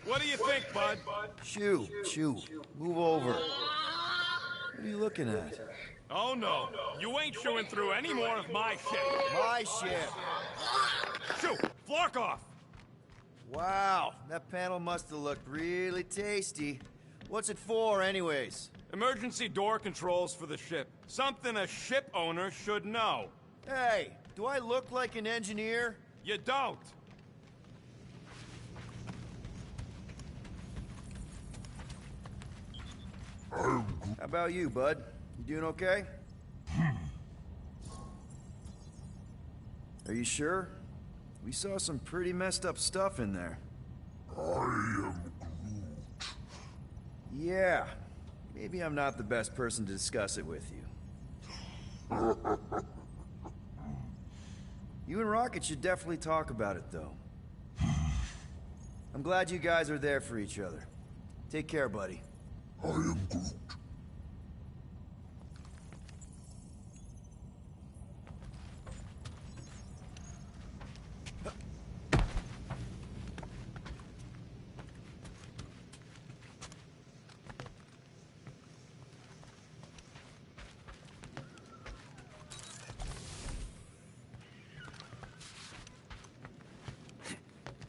What do you think, bud? Shoo, move over. What are you looking at? Oh no, you ain't chewing through any more of my shit. My ship! Shoo, flock off! Wow, that panel must have looked really tasty. What's it for, anyways? Emergency door controls for the ship. Something a ship owner should know. Hey, do I look like an engineer? You don't. How about you, bud? You doing okay? Are you sure? We saw some pretty messed up stuff in there. I am Groot. Yeah, maybe I'm not the best person to discuss it with you. You and Rocket should definitely talk about it, though. I'm glad you guys are there for each other. Take care, buddy. I am Groot.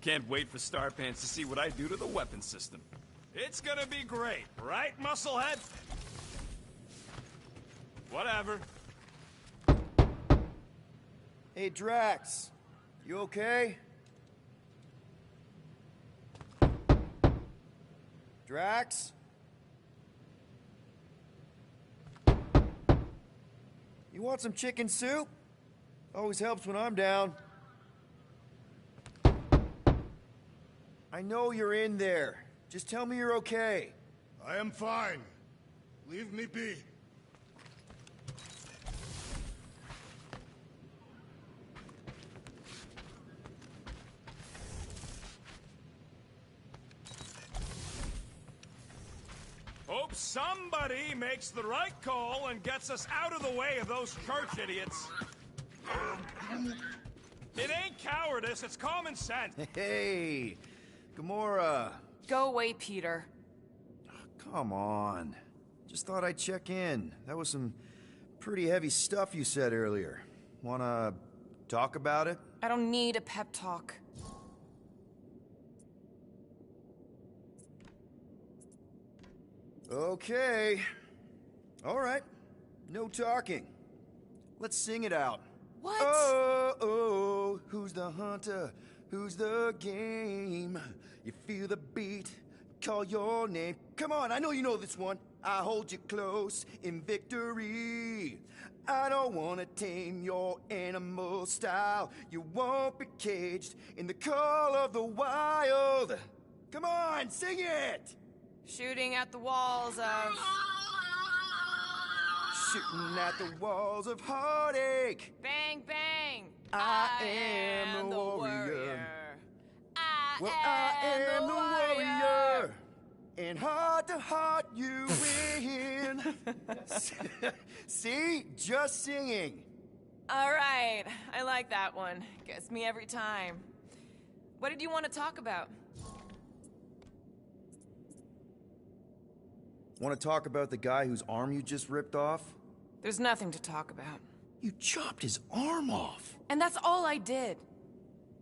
Can't wait for Starpants to see what I do to the weapon system. It's gonna be great, right, Musclehead? Whatever. Hey, Drax. You okay? Drax? You want some chicken soup? Always helps when I'm down. I know you're in there. Just tell me you're okay. I am fine. Leave me be. Hope somebody makes the right call and gets us out of the way of those church idiots. It ain't cowardice, it's common sense. Hey, Gamora. Go away, Peter. Come on. Just thought I'd check in. That was some pretty heavy stuff you said earlier. Wanna talk about it? I don't need a pep talk. Okay. All right. No talking. Let's sing it out. What? Oh, who's the hunter? Who's the game? You feel the beat, call your name. Come on, I know you know this one. I hold you close in victory. I don't wanna tame your animal style. You won't be caged in the call of the wild. Come on, sing it! Shooting at the walls of... Shooting at the walls of heartache. Bang, bang! I am the warrior. I am am the warrior. warrior. And heart to heart you win. See? Just singing. All right, I like that one. Gets me every time. What did you want to talk about? Want to talk about the guy whose arm you just ripped off? There's nothing to talk about. You chopped his arm off. And that's all I did.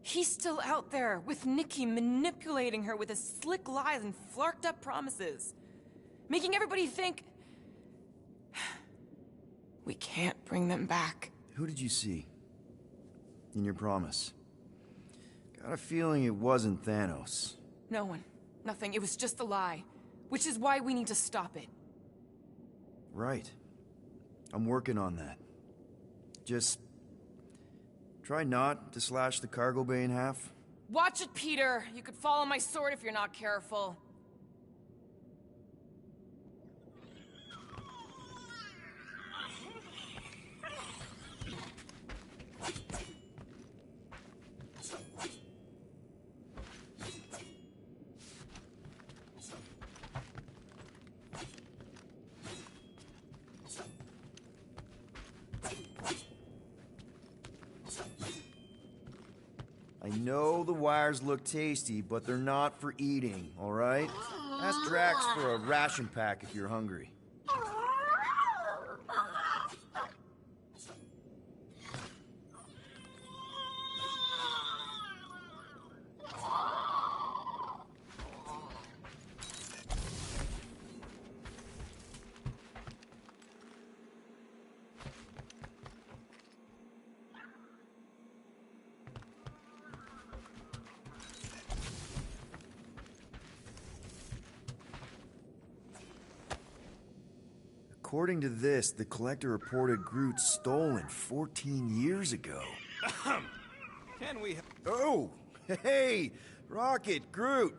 He's still out there, with Nikki manipulating her with his slick lies and flarked up promises. Making everybody think... we can't bring them back. Who did you see? In your promise? Got a feeling it wasn't Thanos. No one. Nothing. It was just a lie. Which is why we need to stop it. Right. I'm working on that. Just... try not to slash the cargo bay in half. Watch it, Peter! You could fall on my sword if you're not careful. I know the wires look tasty, but they're not for eating, alright? Ask Drax for a ration pack if you're hungry. According to this, the Collector reported Groot stolen 14 years ago. Can we... Oh! Hey! Rocket, Groot!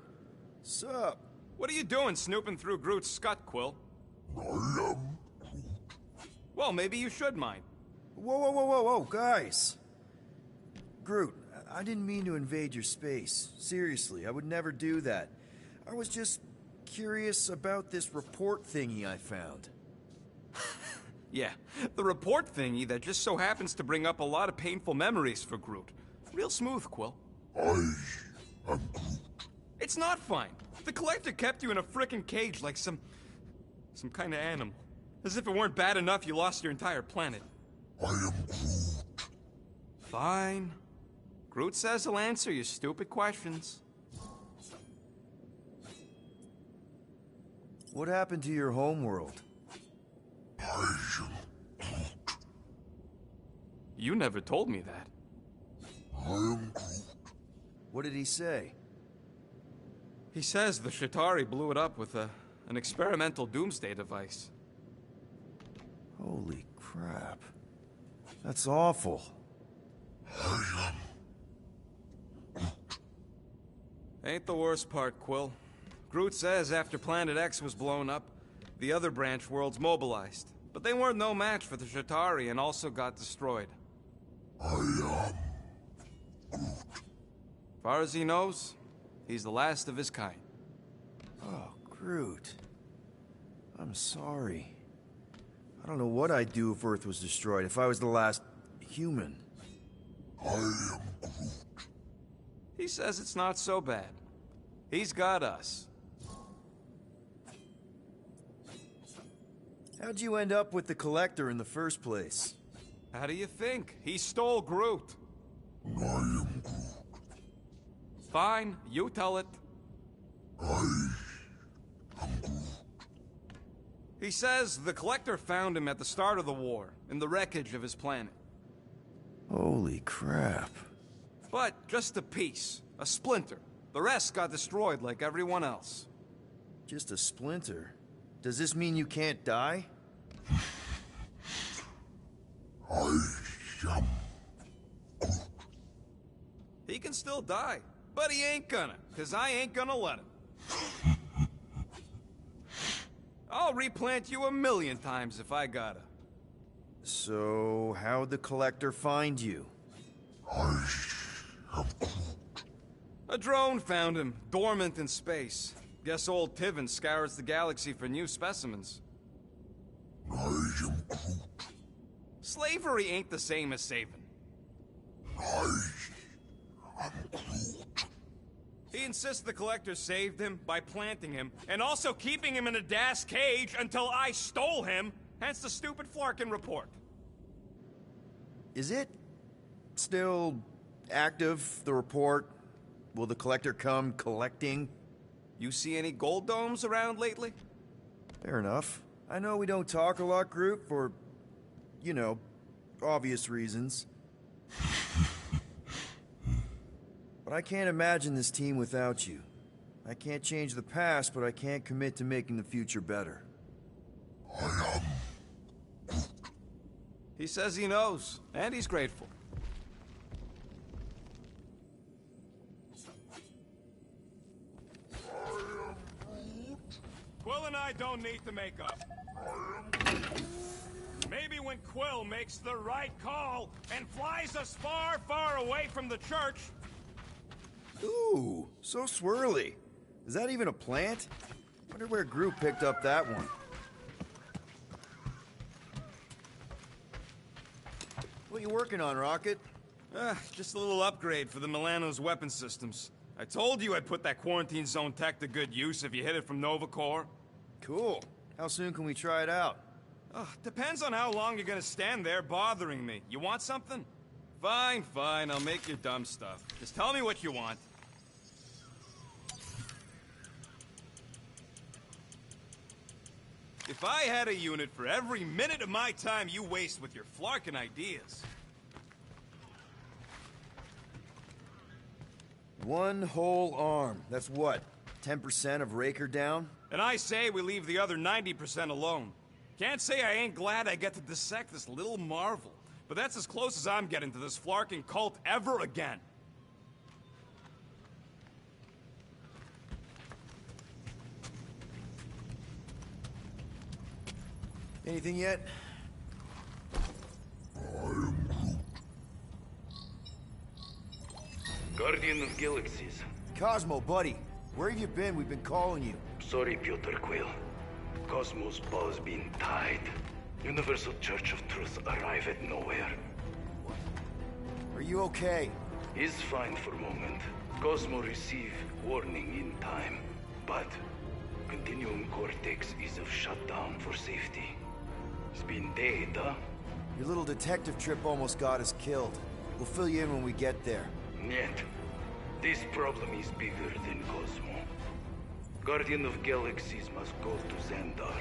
Sup? What are you doing snooping through Groot's scut, Quill? I am Well, maybe you should mind. Whoa, guys! Groot, I didn't mean to invade your space. Seriously, I would never do that. I was just curious about this report thingy I found. Yeah, the report thingy that just so happens to bring up a lot of painful memories for Groot. Real smooth, Quill. I am Groot. It's not fine. The Collector kept you in a frickin' cage like some kind of animal. As if it weren't bad enough you lost your entire planet. I am Groot. Fine. Groot says he'll answer your stupid questions. What happened to your homeworld? I am Groot. You never told me that. I am Groot. What did he say? He says the Shatari blew it up with an experimental doomsday device. Holy crap. That's awful. I am Ain't the worst part, Quill. Groot says after Planet X was blown up, the other branch worlds mobilized. But they weren't no match for the Shatari and also got destroyed. I am Far as he knows, he's the last of his kind. Oh, Groot. I'm sorry. I don't know what I'd do if Earth was destroyed, if I was the last human. I am Groot. He says it's not so bad. He's got us. How'd you end up with the Collector in the first place? How do you think? He stole Groot. I am Groot. Fine, you tell it. I am Groot. He says the Collector found him at the start of the war, in the wreckage of his planet. Holy crap. But just a piece, a splinter. The rest got destroyed like everyone else. Just a splinter? Does this mean you can't die? I am Groot. He can still die, but he ain't gonna, 'cause I ain't gonna let him. I'll replant you 1,000,000 times if I gotta. So, how'd the Collector find you? I am Groot. A drone found him, dormant in space. Guess old Tiven scours the galaxy for new specimens. I am Groot. Slavery ain't the same as saving. I am Groot. He insists the Collector saved him by planting him, and also keeping him in a das cage until I stole him, hence the stupid Flarkin report. Is it still active, the report? Will the Collector come collecting? You see any gold domes around lately? Fair enough. I know we don't talk a lot, Groot, for, you know, obvious reasons. But I can't imagine this team without you. I can't change the past, but I can't commit to making the future better. I am He says he knows, and he's grateful. Quill and I don't need to make up. Maybe when Quill makes the right call and flies us far, far away from the church... Ooh, so swirly. Is that even a plant? Wonder where Groot picked up that one. What you working on, Rocket? Just a little upgrade for the Milano's weapon systems. I told you I'd put that quarantine zone tech to good use if you hit it from Nova Corps. Cool. How soon can we try it out? Depends on how long you're gonna stand there bothering me. You want something? Fine, fine, I'll make your dumb stuff. Just tell me what you want. If I had a unit for every minute of my time you waste with your flarkin' ideas. One whole arm. That's what? 10% of Raker down? And I say we leave the other 90% alone. Can't say I ain't glad I get to dissect this little marvel, but that's as close as I'm getting to this flarkin' cult ever again. Anything yet? Guardian of Galaxies. Cosmo, buddy. Where have you been? We've been calling you. Sorry, Piotr Quill. Cosmos ball's been tied. Universal Church of Truth arrive at nowhere. Are you okay? Is fine for moment. Cosmo receive warning in time. But Continuum Cortex is of shutdown for safety. It's been dead, huh? Your little detective trip almost got us killed. We'll fill you in when we get there. Yet, this problem is bigger than Cosmo. Guardian of Galaxies must go to Xandar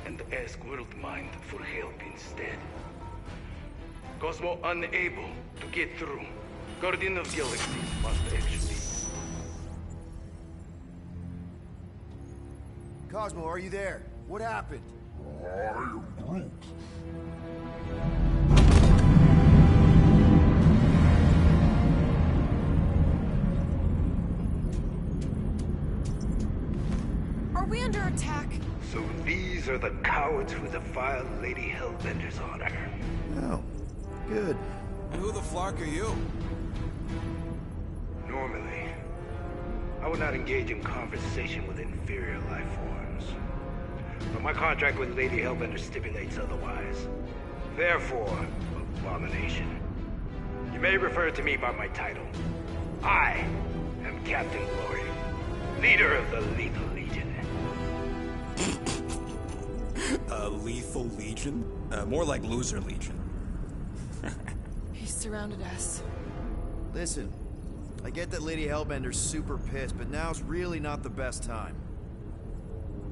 and ask Worldmind for help instead. Cosmo unable to get through. Guardian of Galaxies must actually... Cosmo, are you there? What happened? I am Groot. Are we under attack? So these are the cowards who defiled Lady Hellbender's honor. Oh, good. Who the flark are you? Normally, I would not engage in conversation with inferior life forms. But my contract with Lady Hellbender stipulates otherwise. Therefore, abomination. You may refer to me by my title. I am Captain Glory, leader of the Lethal Legion. Lethal Legion? More like Loser Legion. He surrounded us. Listen, I get that Lady Hellbender's super pissed, but now's really not the best time.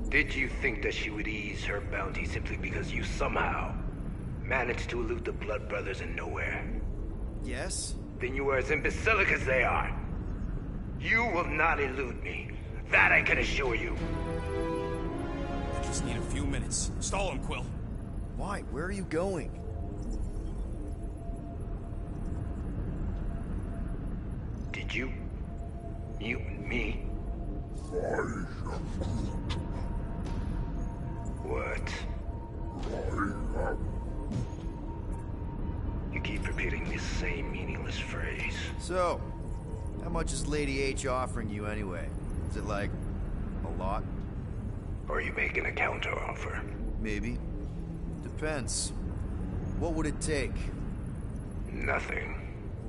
Did you think that she would ease her bounty simply because you somehow managed to elude the Blood Brothers in nowhere? Yes? Then you are as imbecilic as they are. You will not elude me. That I can assure you. I just need a few minutes. Stall him, Quill. Why? Where are you going? Did you mute me? I am Groot. What? I am... You keep repeating this same meaningless phrase. So, how much is Lady H offering you anyway? Is it like, a lot? Or are you making a counteroffer? Maybe. Depends. What would it take? Nothing.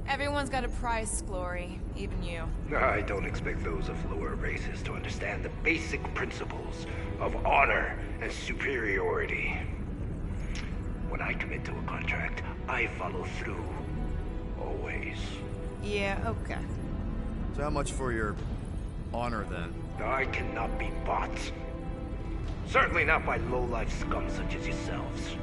Everyone's got a price, Glory. Even you. I don't expect those of lower races to understand the basic principles of honor and superiority. When I commit to a contract, I follow through. Always. Yeah, okay. So how much for your honor, then? I cannot be bought. Certainly not by low-life scum such as yourselves.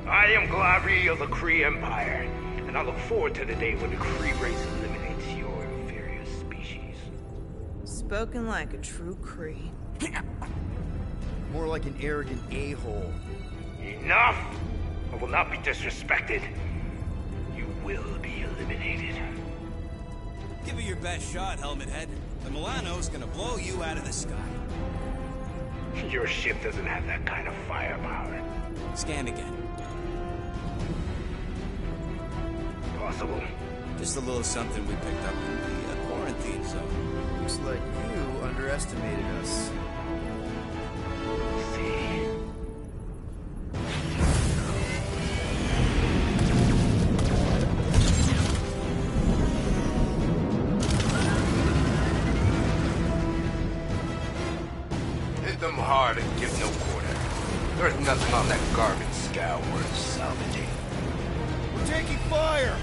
I am Glavi of the Kree Empire, and I look forward to the day when the Kree race eliminates your inferior species. Spoken like a true Kree. More like an arrogant a-hole. Enough! I will not be disrespected. You will be eliminated. Give it your best shot, Helmet Head. The Milano's gonna blow you out of the sky. Your ship doesn't have that kind of firepower. Scan again. Possible. Just a little something we picked up in the quarantine zone. Looks like you underestimated us. See. Hit them hard and give no quarter. There's nothing on that garbage scow worth salvaging. We're taking fire!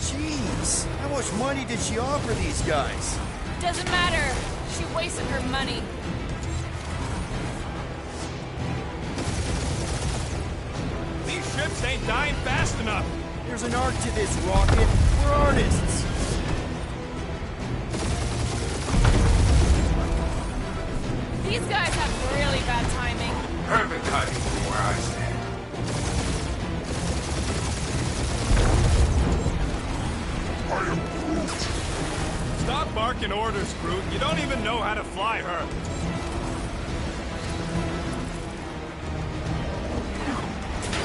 Jeez, how much money did she offer these guys? Doesn't matter. She wasted her money. These ships ain't dying fast enough. There's an art to this, Rocket. We're artists. These guys have really bad timing. Perfect timing from where I stand. I am Groot. Stop barking orders, Groot. You don't even know how to fly her.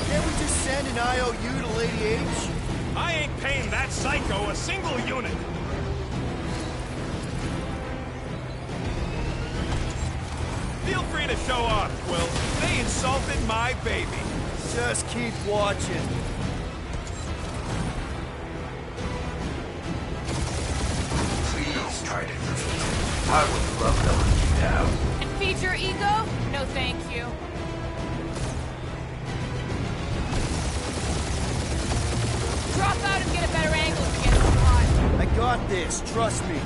Can't we just send an IOU to Lady H? I ain't paying that psycho a single unit. Feel free to show off, Quill. They insulted my baby. Just keep watching. Please try to leave. I would love to hunt you down. And feed your ego? No thank you. Drop out and get a better angle if it gets too hot. I got this, trust me.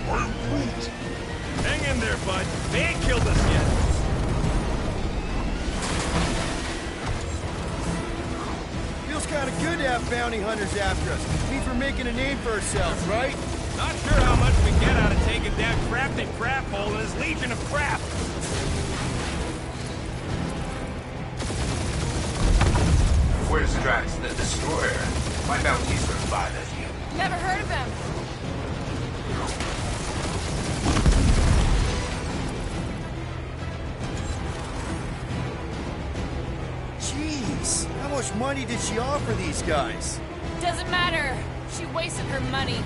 I am Groot. Hang in there, bud. They ain't killed us yet. Feels kind of good to have bounty hunters after us. Means we're making a name for ourselves, right? Not sure how much we get out of taking down Crafted Crap Hole and his Legion of Crap. Where's Drax the Destroyer? My bounty's for 5 of you. Never heard of them. Jeez, how much money did she offer these guys? Doesn't matter. She wasted her money.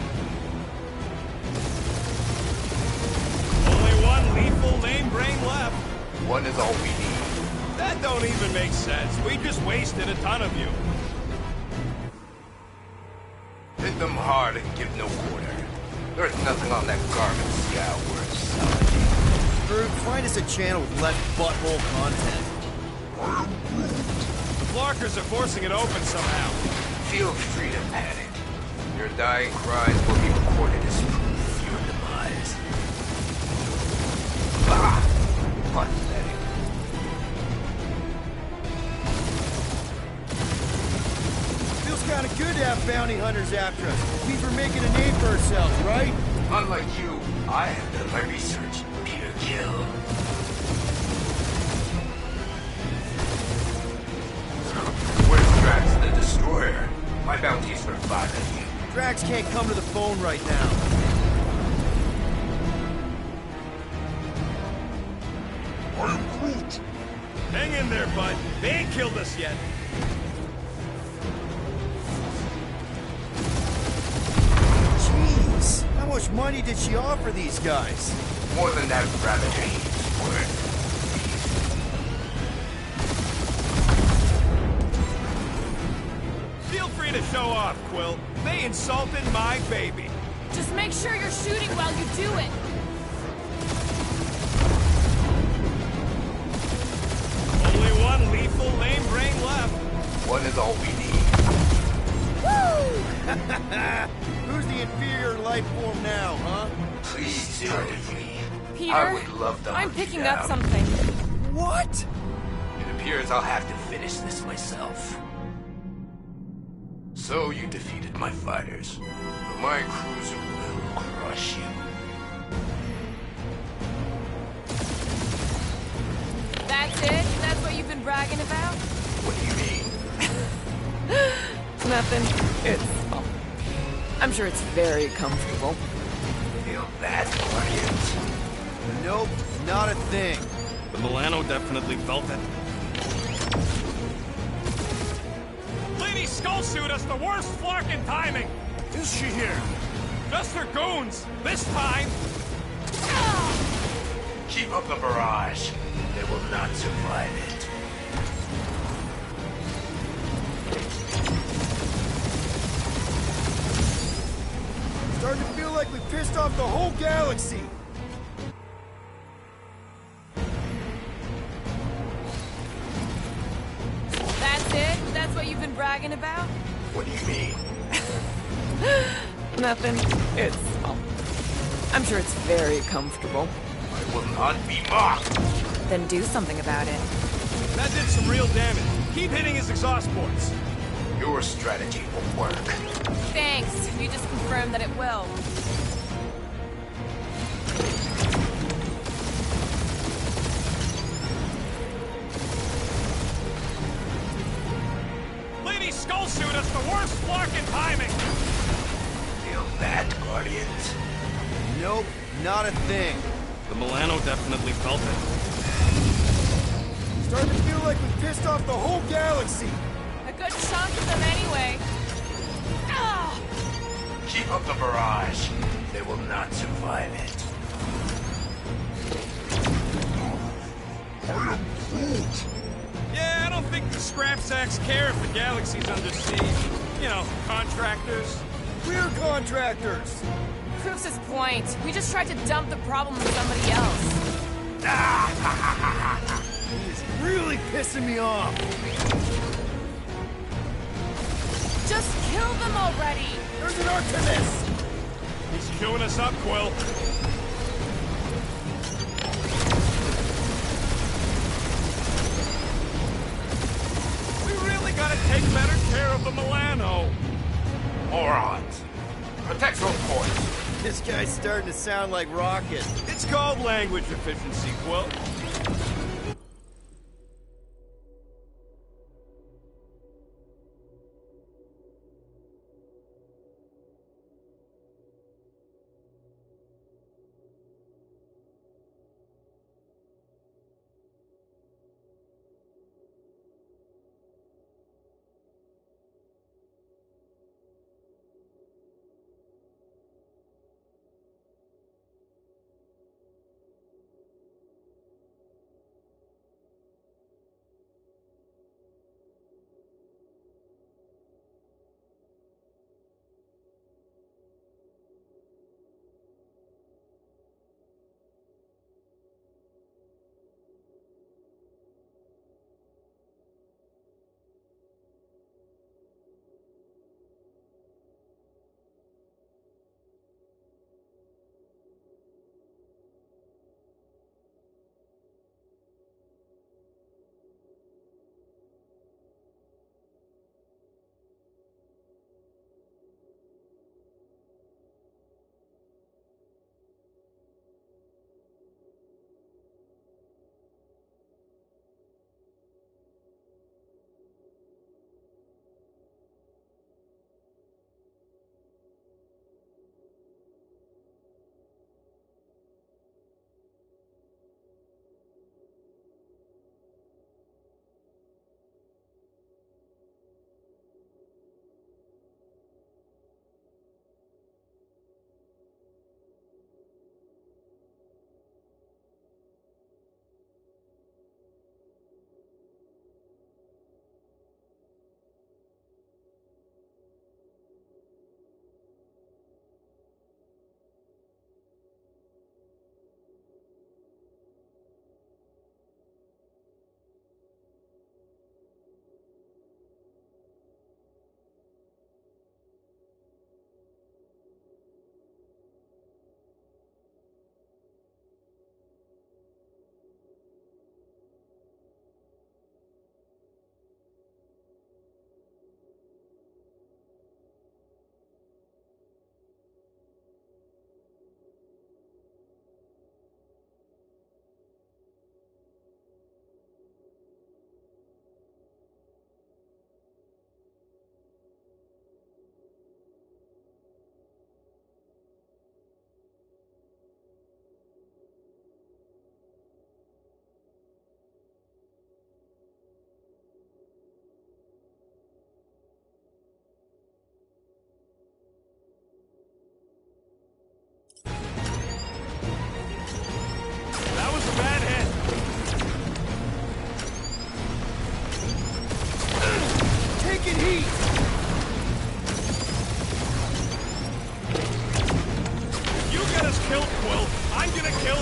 Only one lethal lame brain left. One is all we need. That don't even make sense. We just wasted a ton of you. Hit them hard and give no quarter. There's nothing on that garbage scow worth salvaging. Groot, find us a channel with less butthole content. I am Groot. The Flarkers are forcing it open somehow. Feel free to panic. Your dying cries will be recorded as proof of your demise. Ah! Pathetic. Feels kind of good to have bounty hunters after us. Means we're making a name for ourselves, right? Unlike you, I have done my research. Peter Kill. Where's Drax the Destroyer? My bounty's for 5 of you. Drax can't come to the phone right now. I am Groot. Hang in there, bud. They ain't killed us yet. Jeez, how much money did she offer these guys? More than that Ravager he's worth. Feel free to show off, Quill. They insulted my baby. Just make sure you're shooting while you do it. Only one lethal lame brain left. One is all we need. Woo! Who's the inferior life form now, huh? Please try to flee. Peter, I would love to I'm hunt you picking up down. something. What? It appears I'll have to finish this myself. So you defeated my fighters, but my cruiser will crush you. That's it? That's what you've been bragging about? What do you mean? Nothing. It's... Oh, I'm sure it's very comfortable. Feel that, audience? Nope, not a thing. The Milano definitely felt it. Lady Skullsuit has the worst flarkin' timing. Is she here? Just her goons. This time. Keep up the barrage. They will not survive it. pissed off the whole galaxy! That's it? That's what you've been bragging about? What do you mean? Nothing. It's... oh, I'm sure it's very comfortable. I will not be mocked. Then do something about it. That did some real damage. Keep hitting his exhaust ports. Your strategy won't work. Thanks. You just confirmed that it will. Lady Skull Suit, that's the worst flark in timing! Feel that, Guardians? Nope, not a thing. The Milano definitely felt it. Starting to feel like we pissed off the whole galaxy. A good chunk of them anyway. Ah! Keep up the barrage. They will not survive it. I am Groot. Yeah, I don't think the scrap sacks care if the galaxy's under siege. You know, contractors. We're contractors. Proves his point. We just tried to dump the problem on somebody else. He's really pissing me off. Just kill them already! There's an arc to this. He's chewing us up, Quill. We really gotta take better care of the Milano. Morons. Protect those points. This guy's starting to sound like Rocket. It's called language efficiency, Quill.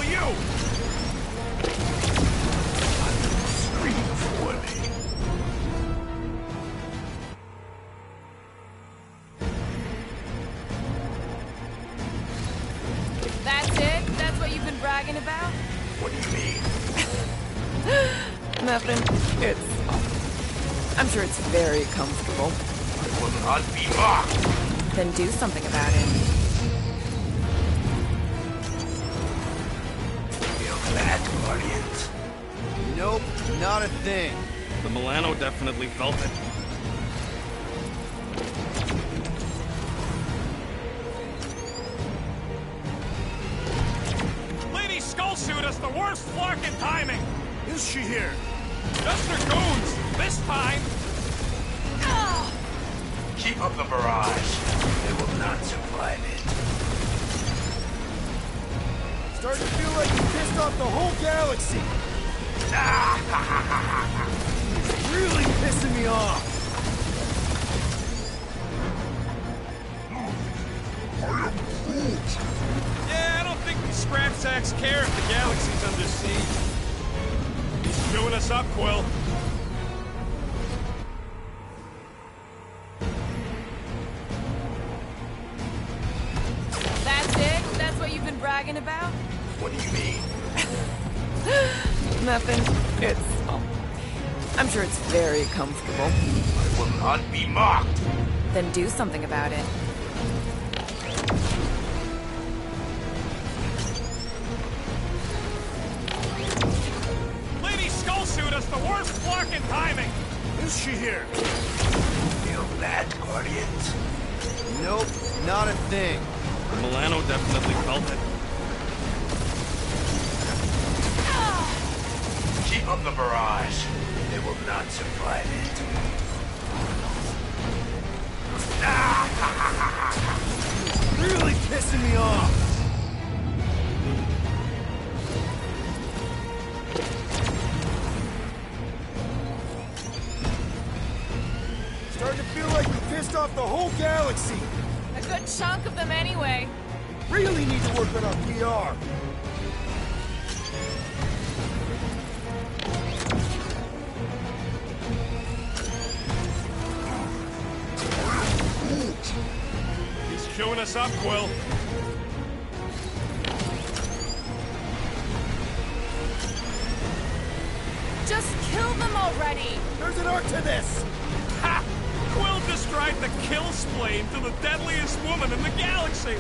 you! Scream for me. That's it? That's what you've been bragging about? What do you mean? Nothing. I'm sure it's very comfortable. I will not be mocked. Then do something about it. Feel that, Guardians? Nope, not a thing. The Milano definitely felt it. Lady Skullsuit has the worst flarkin' timing! Is she here? Just her goons! This time! Keep up the barrage. They will not survive it. Starting to feel like you pissed off the whole galaxy. It's really pissing me off. Yeah, I don't think the scrap sacks care if the galaxy's under siege. He's chewing us up, Quill. That's it? That's what you've been bragging about? What do you mean? Nothing. I'm sure it's very comfortable. I will not be mocked. Then do something about it. Lady Skullsuit has the worst flarkin' timing! Is she here? Feel that, Guardians? Nope, not a thing. The Milano definitely felt it. Keep up the barrage. They will not survive it. Really pissing me off. Starting to feel like we pissed off the whole galaxy. A good chunk of them anyway. Really need to work on our PR. He's chewing us up, Quill. Just kill them already! There's an art to this. Ha! Quill just drive the kill splane to the deadliest woman in the galaxy!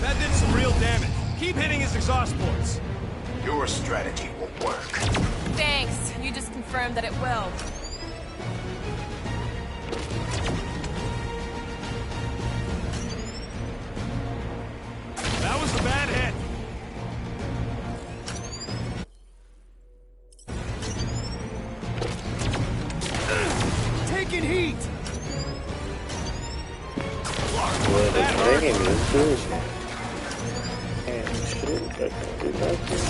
That did some real damage. Keep hitting his exhaust ports. Your strategy will work. Thanks. You just confirmed that it will. That was a bad hit. Taking heat. Well, the dragon is bullshit. And shit, that can do nothing.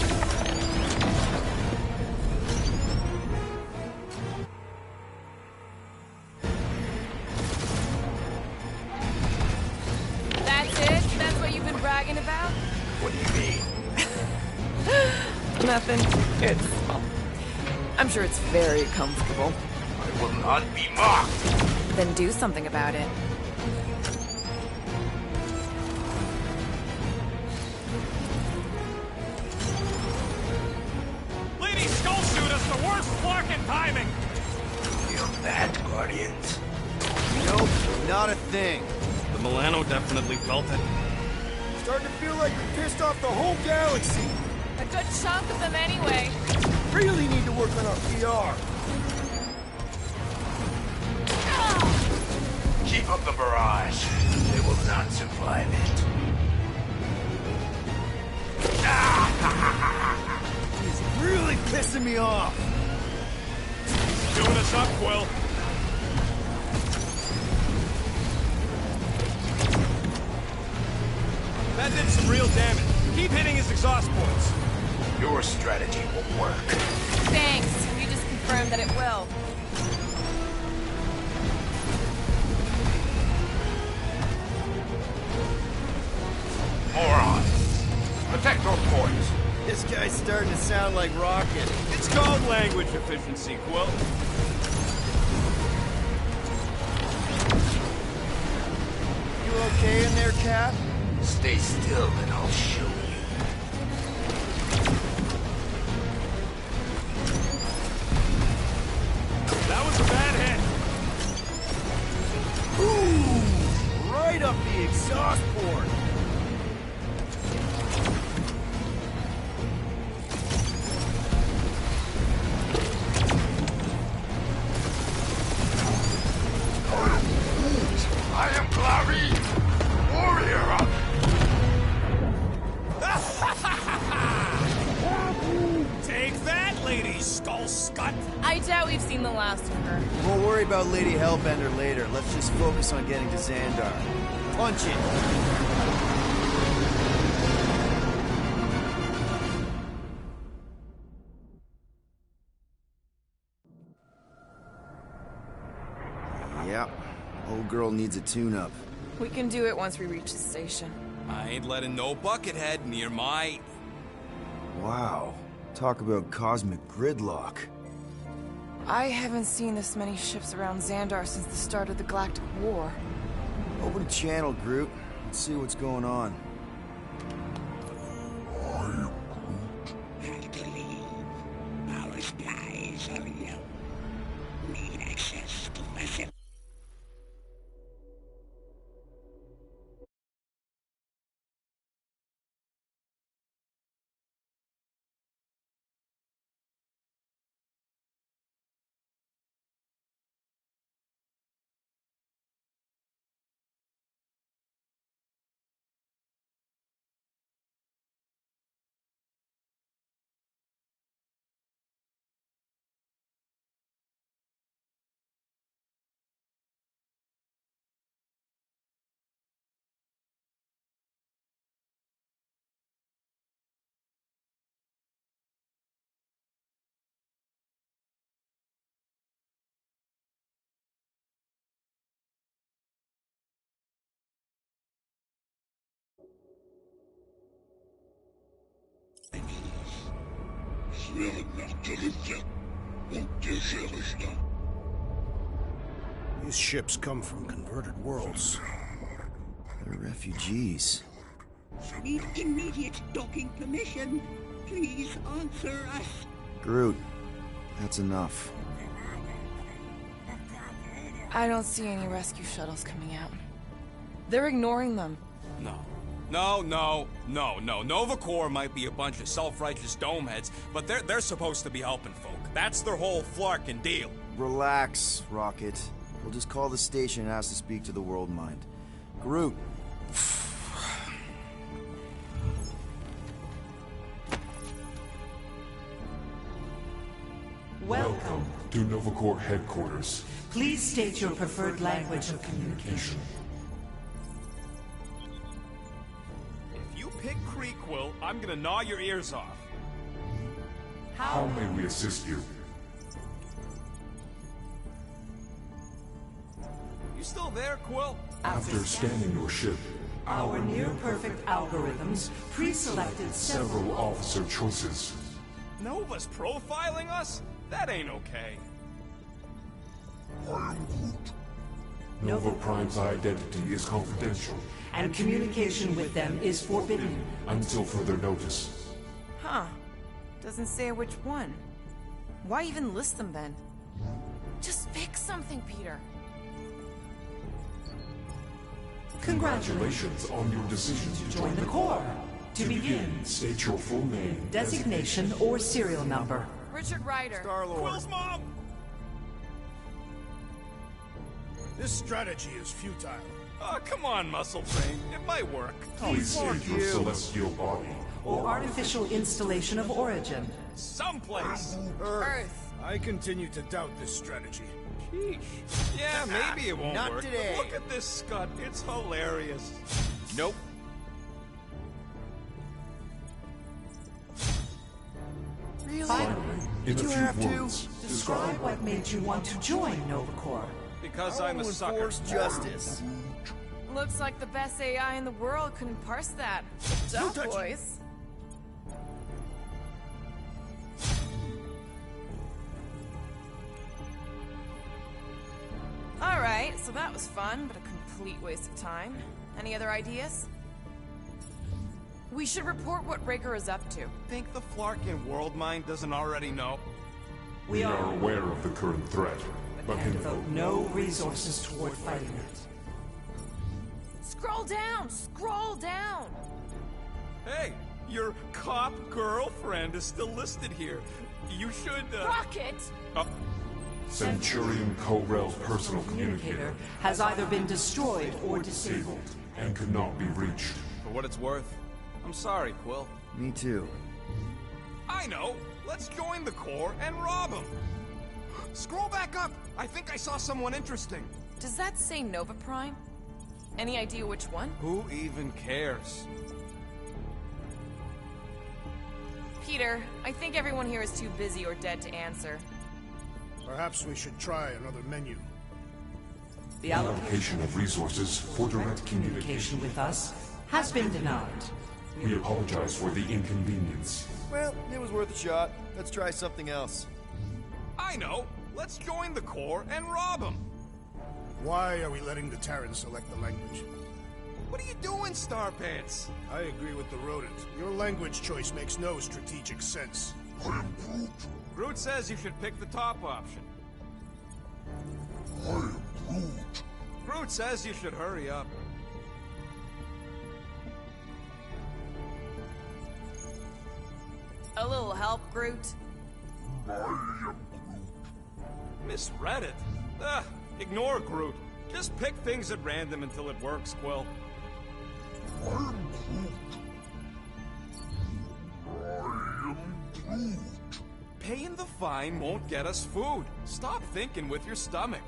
That's it? That's what you've been bragging about? What do you mean? Nothing. I'm sure it's very comfortable. I will not be mocked. Then do something about it. Lady Skullsuit has the worst flarkin' timing! Feel that, Guardians? Nope, not a thing. The Milano definitely felt it. Starting to feel like we pissed off the whole galaxy. A good chunk of them anyway. Really need to work on our PR. Keep up the barrage. They will not survive it. He's really pissing me off. Chewing us up, Quill. That did some real damage. Keep hitting his exhaust ports. Your strategy will work. Thanks. You just confirmed that it will. sound like Rocket. It's called language efficiency, Quill. You okay in there, Cap? Stay still and I'll show you. That was a bad hit. Ooh! Right up the exhaust port! I am Clary, warrior of... Take that, Lady Skull Scut. I doubt we've seen the last of her. We'll worry about Lady Hellbender later. Let's just focus on getting to Xandar. Punch it! Yep. Old girl needs a tune-up. We can do it once we reach the station. I ain't letting no buckethead near my... Wow. Talk about cosmic gridlock. I haven't seen this many ships around Xandar since the start of the Galactic War. Open channel, Groot. Let's see what's going on. Have to leave. Our skies are yellow. Need access to massive. These ships come from converted worlds. They're refugees. Need immediate docking permission. Please answer us. Groot, that's enough. I don't see any rescue shuttles coming out. They're ignoring them. No. Nova Corps might be a bunch of self-righteous domeheads, but they're supposed to be helping folk. That's their whole flarkin' deal. Relax, Rocket. We'll just call the station and ask to speak to the World Mind. Groot. Welcome to Nova Corps headquarters. Please state your preferred language of communication. If you pick Quill, I'm gonna gnaw your ears off. How may we assist you? You still there, Quill? After scanning your ship, Our near-perfect algorithms pre-selected several officer choices. Nova's profiling us? That ain't okay. Nova Prime's identity is confidential and communication with them is forbidden. until further notice. Huh. Doesn't say which one. Why even list them then? Just pick something, Peter. Congratulations on your decision to Join the Corps. To begin, state your full name, designation or serial number. Richard Ryder. Quill's mom! This strategy is futile. Oh, come on, Muscle Brain. It might work. Please state your celestial body. Or artificial installation of origin. Someplace. Earth. I continue to doubt this strategy. Sheesh. Yeah, maybe it won't Not work. today. But look at this Scud. It's hilarious. Nope. Really? Finally, in a you few have to? words, Describe what made you want to join Nova Corps. Because I I'm a want to sucker. enforce justice. Looks like the best AI in the world couldn't parse that. Duh, boys. So that was fun, but a complete waste of time. Any other ideas? We should report what Raker is up to. Think the Flarkin world mind doesn't already know? We are aware of the current threat, but and can devote no resources toward fighting it. Scroll down! Scroll down! Hey, your cop girlfriend is still listed here. You should, Rocket! Centurion Co-Rel's personal communicator has either been destroyed or disabled. and could not be reached. For what it's worth, I'm sorry, Quill. Me too. I know! Let's join the Corps and rob them! Scroll back up! I think I saw someone interesting. Does that say Nova Prime? Any idea which one? Who even cares? Peter, I think everyone here is too busy or dead to answer. Perhaps we should try another menu. The Allocation of resources for direct communication with us has been denied. We apologize for the inconvenience. Well, it was worth a shot. Let's try something else. I know! Let's join the Corps and rob them! Why are we letting the Terrans select the language? What are you doing, Starpants? I agree with the rodent. Your language choice makes no strategic sense. Groot says you should pick the top option. Groot says you should hurry up. A little help, Groot? Misread it. Ugh, ignore Groot. Just pick things at random until it works, Quill. Paying the fine won't get us food. Stop thinking with your stomach.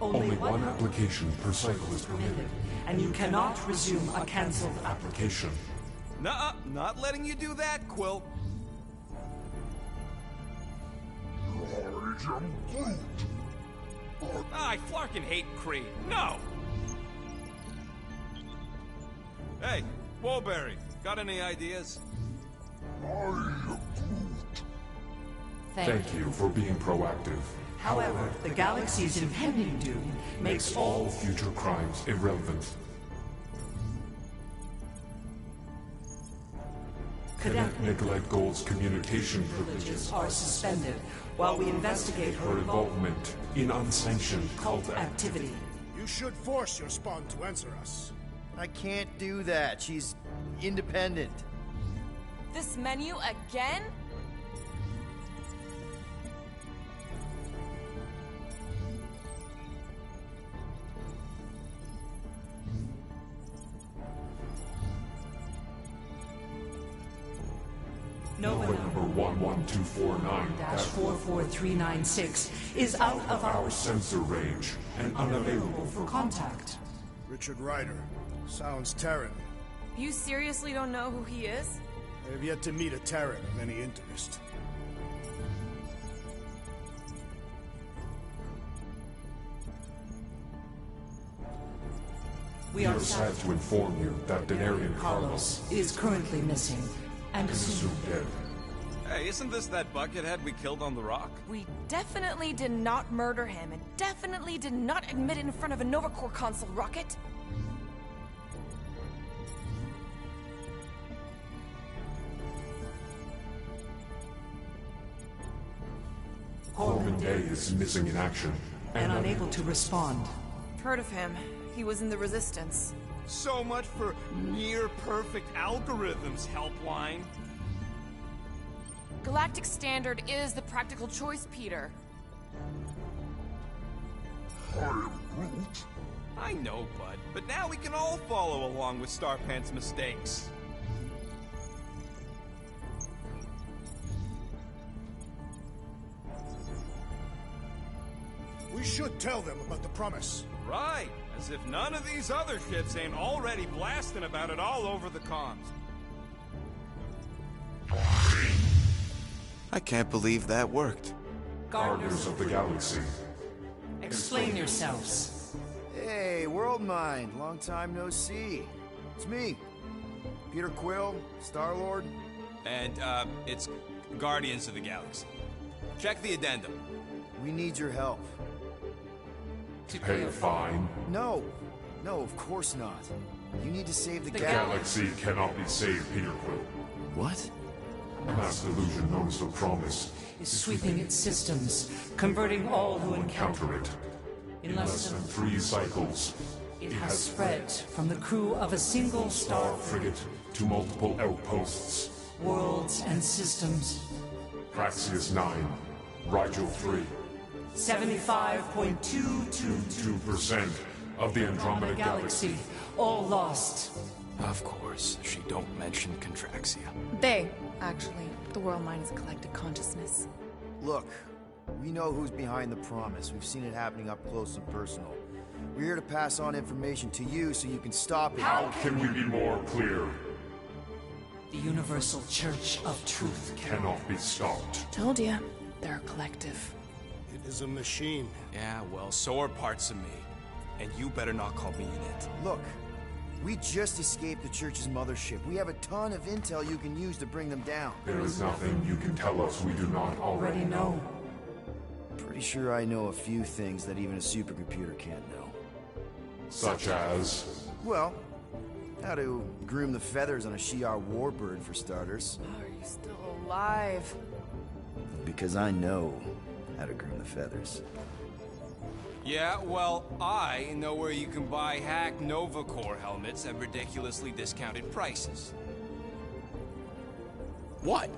Only one application per cycle is permitted. And you cannot resume a cancelled Application. Nuh-uh, not letting you do that, Quill. I flarkin' hate Kree. No! Hey, Woolberry, got any ideas? Thank you for being proactive. However, the galaxy's impending doom makes All future crimes irrelevant. Cadet Nicolette Gold's communication privileges are suspended while we investigate her involvement in unsanctioned cult activity. You should force your spawn to answer us. I can't do that. She's independent. This menu again? Nova number 11249-44396 is out of our sensor range and unavailable for contact. Richard Ryder. Sounds Terran. You seriously don't know who he is? I have yet to meet a Terran of any interest. We are sad to inform you that Denarian Carlos is currently missing and is assumed dead. Hey, isn't this that buckethead we killed on the rock? We definitely did not murder him, and definitely did not admit it in front of a Nova Corps console, Rocket. Corbin Day is missing in action and unable to respond. Heard of him. He was in the Resistance. So much for near-perfect algorithms, Helpline. Galactic Standard is the practical choice, Peter. I know, bud, but now we can all follow along with Starpant's mistakes. We should tell them about the promise. Right, as if none of these other ships ain't already blasting about it all over the comms. I can't believe that worked. Gardeners of the Galaxy. Explain yourselves. Hey, World Mind. Long time no see. It's me. Peter Quill, Star-Lord. And, it's Guardians of the Galaxy. Check the addendum. We need your help. To pay a fine? No. No, of course not. You need to save the The galaxy cannot be saved, Peter Quill. What? A mass delusion known as the Promise Is sweeping its systems, converting all who encounter counter it. In less than 3 cycles, it has spread from the crew of a single star frigate to multiple outposts. worlds and systems. Praxius 9, Rigel 3. 75.222% 2% of the Andromeda galaxy, all lost. Of course, she don't mention Contraxia. They, actually. The World Mind is a collective consciousness. Look, we know who's behind the Promise. We've seen it happening up close and personal. We're here to pass on information to you so you can stop it. How can we be more clear? The Universal Church of Truth Cannot be stopped. Told ya. They're a collective. It is a machine. Yeah, well, so are parts of me. And you better not call me in it. Look, we just escaped the Church's mothership. We have a ton of intel you can use to bring them down. There is nothing you can tell us we do not already know. Pretty sure I know a few things that even a supercomputer can't know. Such as... Well, how to groom the feathers on a Shi'ar warbird, for starters. Are you still alive? Because I know how to groom the feathers. Yeah, well, I know where you can buy hack Nova Core helmets at ridiculously discounted prices. What?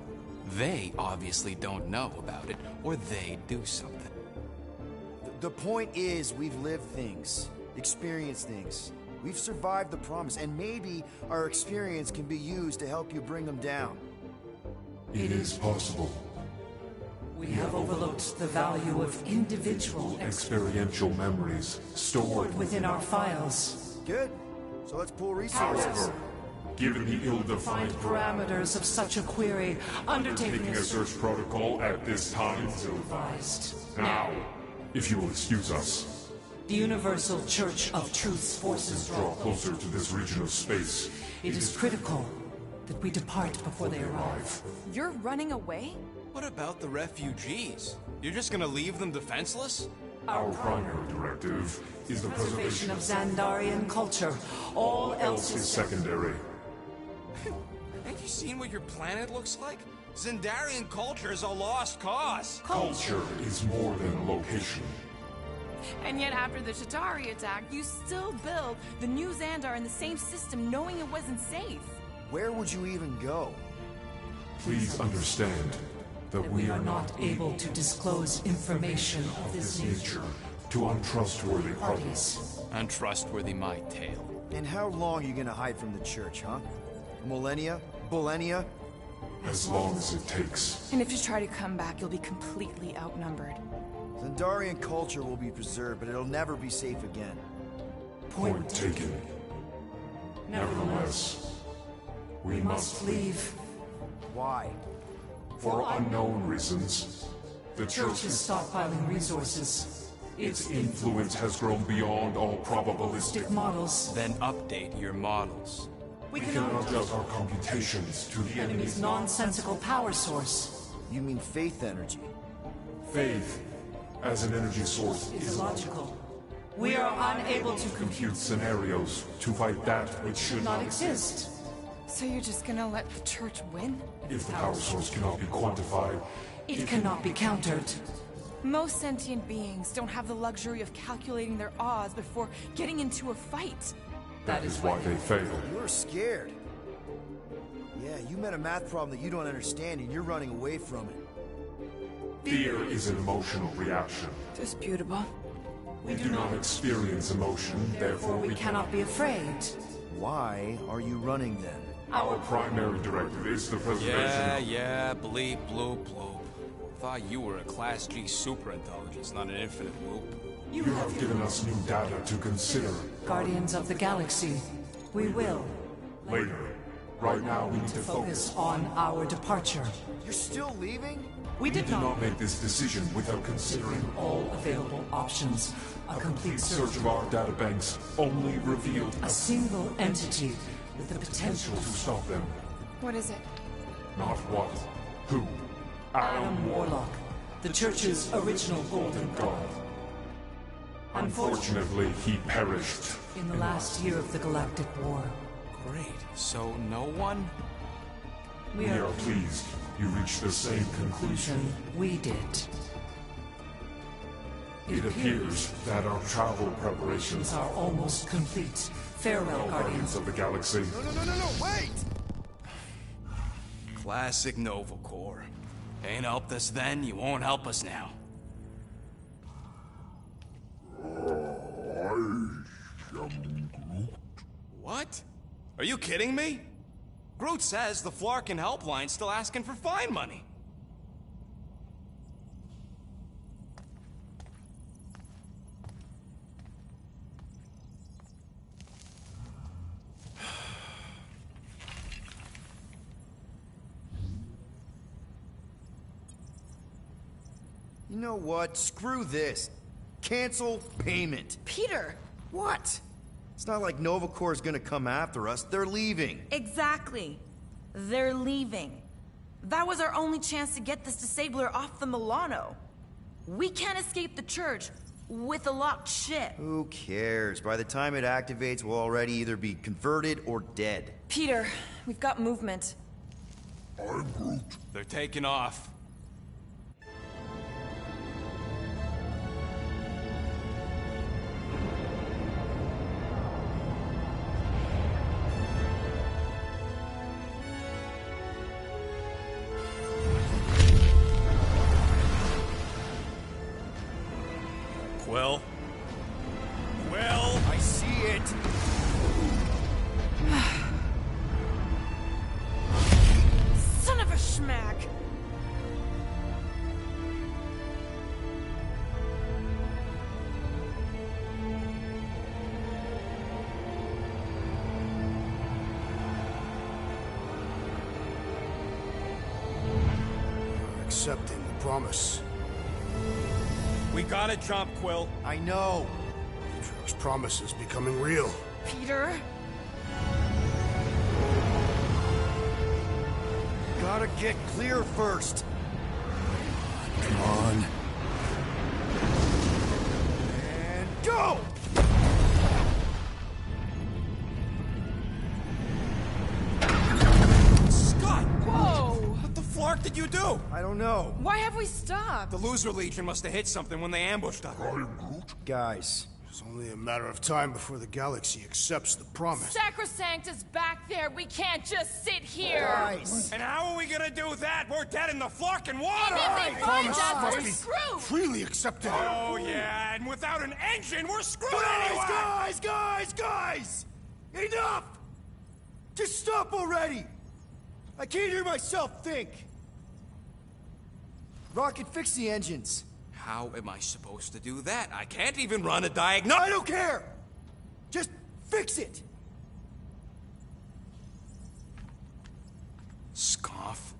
They obviously don't know about it, or they do something. The point is, we've lived things, experienced things. We've survived the Promise, and maybe our experience can be used to help you bring them down. It is possible. We have overlooked the value of individual Experiential memories stored within our files. Good. So let's pool resources. However, given the ill-defined Parameters of such a query, undertaking taking a search protocol at this time is advised. now, if you will excuse us, The Universal Church of Truth's forces draw closer to this region of space. It is critical that we depart before they arrive. You're running away? What about the refugees? You're just gonna leave them defenseless? Our primary directive is the preservation Of Xandarian culture. All else is is secondary. Ain't you seen what your planet looks like? Xandarian culture is a lost cause. Culture is more than a location. And yet after the Chitauri attack, you still build the new Xandar in the same system knowing it wasn't safe. Where would you even go? Please understand that we are not able to disclose information of this nature to untrustworthy parties. Untrustworthy my tale. And how long are you gonna hide from the Church, huh? Millennia? Millennia? as long as it takes. And if you try to come back, you'll be completely outnumbered. Xandarian culture will be preserved, but it'll never be safe again. Point taken. Nevertheless, we must leave. Why? For unknown reasons. The Church is stockpiling resources. Its influence has grown beyond all probabilistic models. Then update your models. We can cannot adjust our computations to the enemy's nonsensical power source. You mean faith energy? Faith, as an energy source, Is illogical. We are unable to compute scenarios to fight that which should not exist. So you're just gonna let the Church win? If the power source cannot be quantified, It cannot be countered. Most sentient beings don't have the luxury of calculating their odds before getting into a fight. that is why they fail. You're scared. Yeah, you met a math problem that you don't understand and you're running away from it. Fear is an emotional reaction. Disputable. We do not experience emotion, therefore We cannot be afraid. Why are you running then? Our primary directive is the preservation Yeah, bleep, bloop, bloop. Thought you were a Class G superintelligence, not an infinite loop. You have given us new data to consider. Guardians of the Galaxy, we will Later. Right now, we need to focus. focus on our departure. You're still leaving? We We did did not not make this decision without considering all available options. A complete search search of our databanks only revealed a single entity with the potential to stop them. What is it? Not what, who. Adam Adam Warlock, the Church's original golden god. Unfortunately, he perished. In the last year of the Galactic War. Great. So no one? We are pleased you reached the same conclusion. We did. It appears that our travel preparations Are almost complete. Farewell, Guardians. of the Galaxy. No, wait! Classic Nova Corps. Ain't helped us then, you won't help us now. What? Are you kidding me? Groot says the Flarkin helpline's still asking for fine money. You know what? Screw this. Cancel payment. Peter! What? It's not like Nova Corps is gonna come after us. They're leaving. Exactly. They're leaving. That was our only chance to get this disabler off the Milano. We can't escape the church with a locked ship. Who cares? By the time it activates, we'll already either be converted or dead. Peter, we've got movement. I'm Groot. They're taking off. Quill? Quill? I see it. Son of a schmack! Accepting the promise. We gotta jump, Quill. I know. Atriox promise is becoming real. Peter? Gotta get clear first. Come on. And go! Scott! Whoa! What the flark did you do? I don't know. Why have we stopped? The Loser Legion must have hit something when they ambushed us. Guys, It's only a matter of time before the galaxy accepts the promise. Sacrosanct is back there. We can't just sit here. guys. And how are we gonna do that? We're dead in the flarkin' water! If they find Promise us, must we're be screwed. freely accepted. Oh yeah, and without an engine, we're screwed anyway! Guys! Enough! Just stop already! I can't hear myself think. Rocket, fix the engines. How am I supposed to do that? I can't even run a I diagnosis. don't care! Just fix it! Scoff.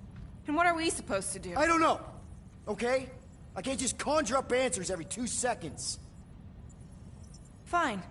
And what are we supposed to do? I don't know, okay? I can't just conjure up answers every 2 seconds. Fine.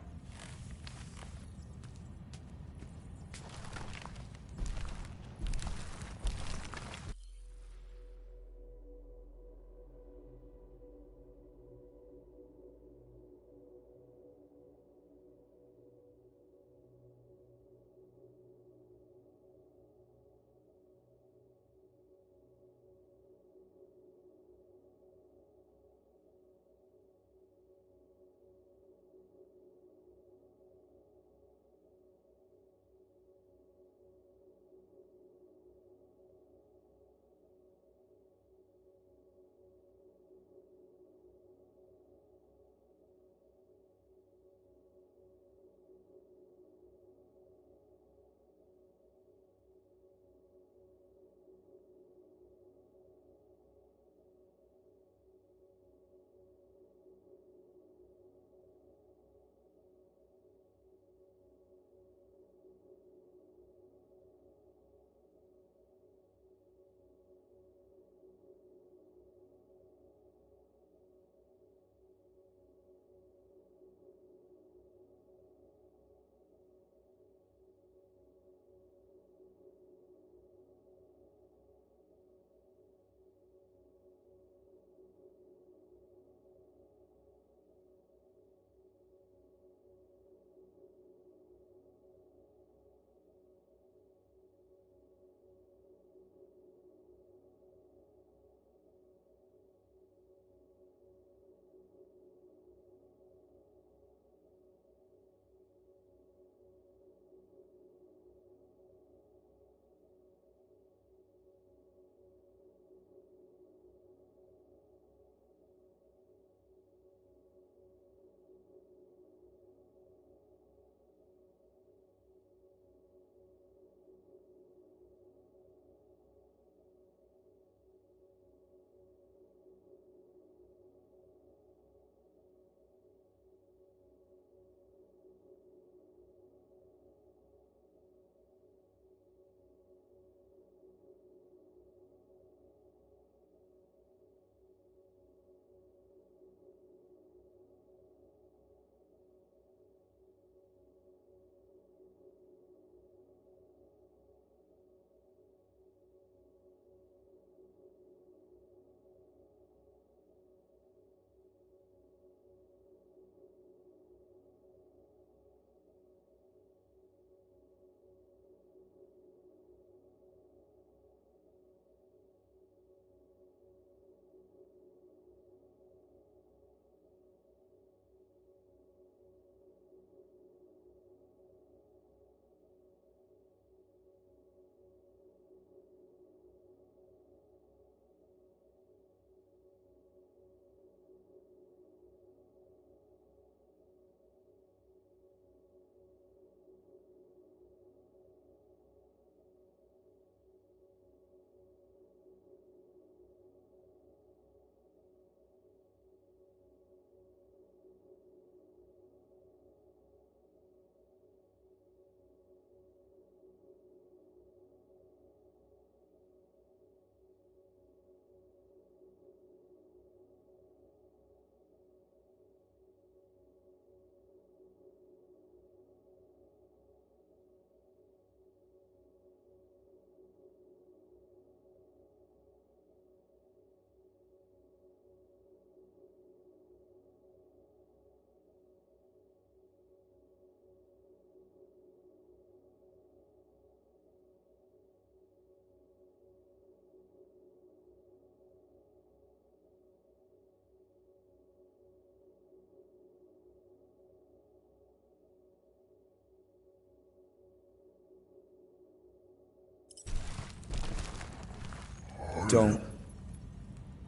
Don't.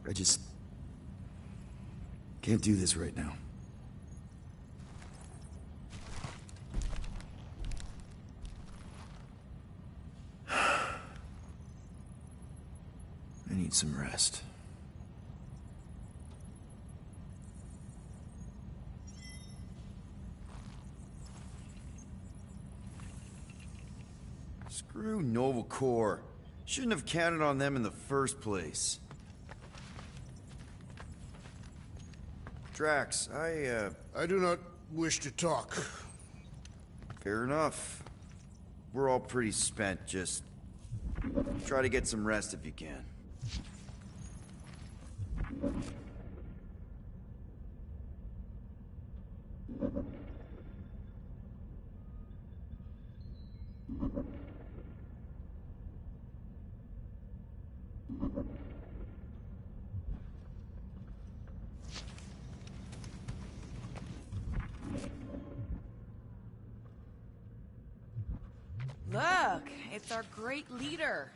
I just... can't do this right now. I need some rest. Screw Nova Corps. Shouldn't have counted on them in the first place. Drax, I do not wish to talk. Fair enough. We're all pretty spent, just... try to get some rest if you can. Look, it's our great leader.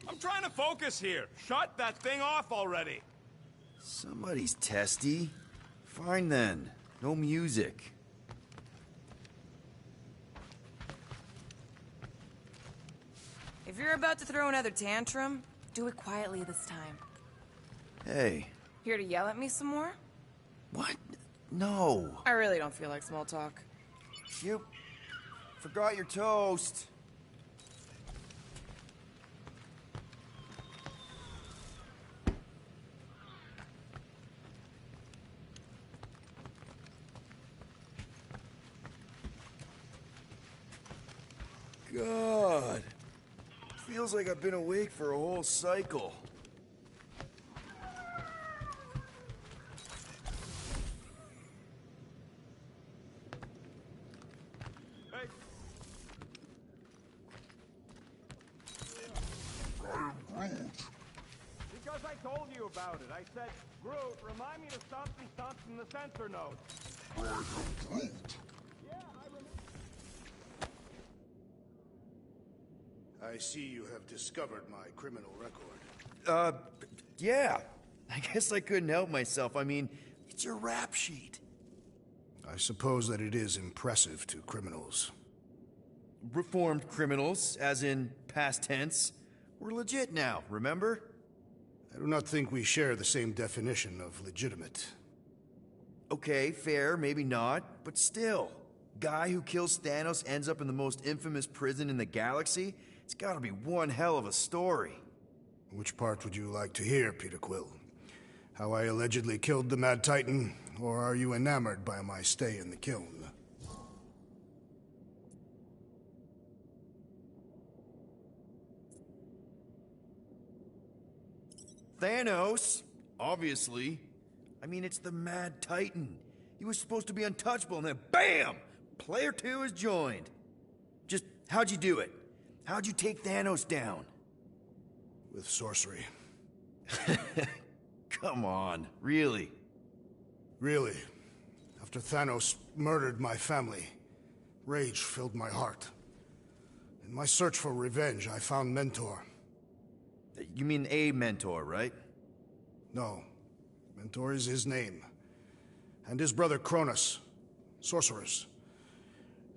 I'm trying to focus here. Shut that thing off already. Somebody's testy. Fine then. No music. If you're about to throw another tantrum, do it quietly this time. Hey. Here to yell at me some more? What? No. I really don't feel like small talk. You forgot your toast. God. Feels like I've been awake for a whole cycle. Because I told you about it. I said, Groot, remind me to something the sensor notes. I see you have discovered my criminal record. Yeah. I guess I couldn't help myself. I mean, it's your rap sheet. I suppose that it is impressive to criminals. Reformed criminals, as in past tense. We're legit now, remember? I do not think we share the same definition of legitimate. Okay, fair, maybe not, but still. Guy who kills Thanos ends up in the most infamous prison in the galaxy? It's gotta be one hell of a story. Which part would you like to hear, Peter Quill? How I allegedly killed the Mad Titan, or are you enamored by my stay in the kiln? Thanos, obviously. I mean, it's the Mad Titan. He was supposed to be untouchable, and then BAM! Player 2 has joined. Just, how'd you do it? How'd you take Thanos down? With sorcery. Come on, really? Really. After Thanos murdered my family, rage filled my heart. In my search for revenge, I found Mentor. You mean a mentor, right? No. Mentor is his name. And his brother Cronus. Sorcerers.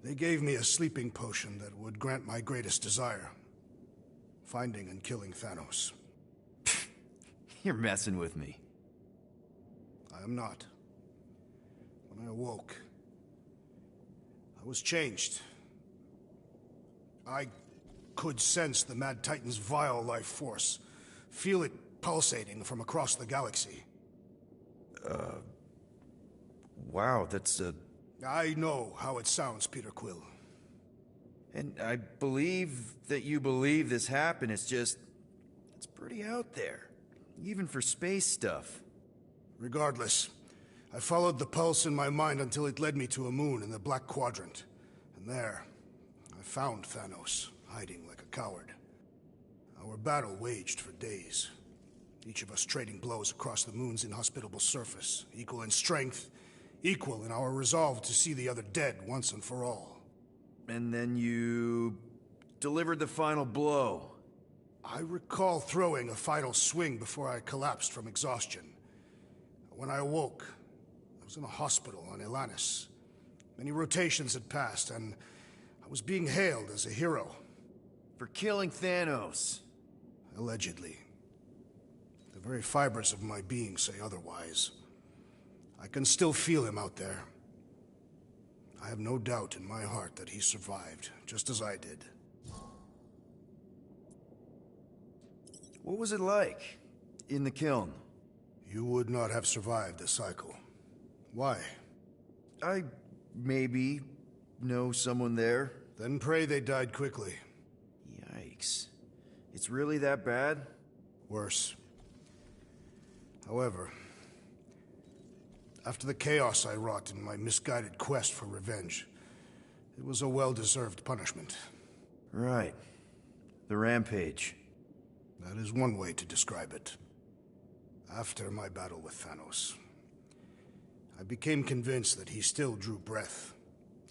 They gave me a sleeping potion that would grant my greatest desire. Finding and killing Thanos. You're messing with me. I am not. When I awoke, I was changed. I could sense the Mad Titan's vile life force. Feel it pulsating from across the galaxy. Wow, that's I know how it sounds, Peter Quill. And I believe that you believe this happened. It's just... it's pretty out there. Even for space stuff. Regardless, I followed the pulse in my mind until it led me to a moon in the Black Quadrant. And there, I found Thanos, hiding like a coward. Our battle waged for days. Each of us trading blows across the moon's inhospitable surface, equal in strength, equal in our resolve to see the other dead once and for all. And then you delivered the final blow. I recall throwing a final swing before I collapsed from exhaustion. When I awoke, I was in a hospital on Elanis. Many rotations had passed, and I was being hailed as a hero. For killing Thanos. Allegedly. The very fibers of my being say otherwise. I can still feel him out there. I have no doubt in my heart that he survived, just as I did. What was it like in the kiln? You would not have survived the cycle. Why? I maybe know someone there. Then pray they died quickly. Yikes. It's really that bad? Worse. However, after the chaos I wrought in my misguided quest for revenge, it was a well-deserved punishment. Right. The rampage. That is one way to describe it. After my battle with Thanos, I became convinced that he still drew breath.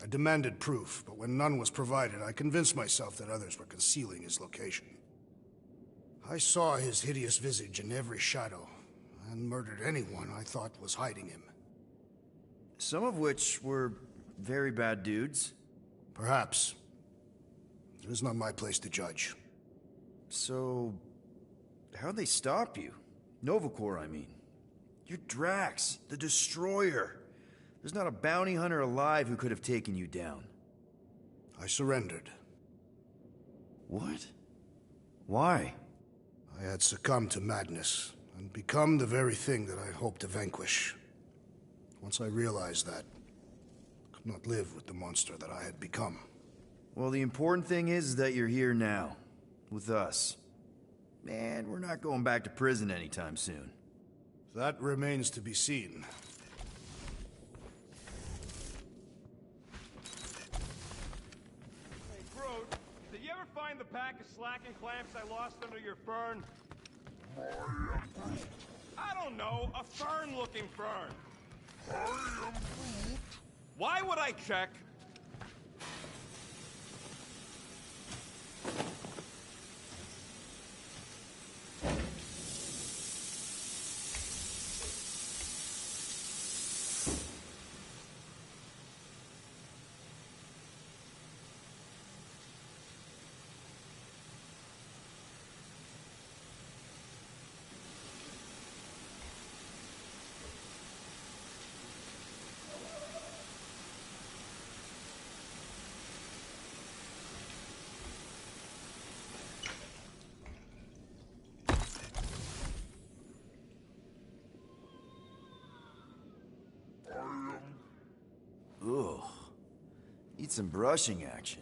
I demanded proof, but when none was provided, I convinced myself that others were concealing his location. I saw his hideous visage in every shadow, and murdered anyone I thought was hiding him. Some of which were very bad dudes. Perhaps. It is not my place to judge. So, how'd they stop you? Nova Corps, I mean. You're Drax, the Destroyer. There's not a bounty hunter alive who could have taken you down. I surrendered. What? Why? I had succumbed to madness, and become the very thing that I hoped to vanquish. Once I realized that, I could not live with the monster that I had become. Well, the important thing is that you're here now, with us. And we're not going back to prison anytime soon. That remains to be seen. Hey, Groot, did you ever find the pack of slacking clamps I lost under your fern? I don't know, a fern-looking fern. Why would I check? Ugh. Need some brushing action.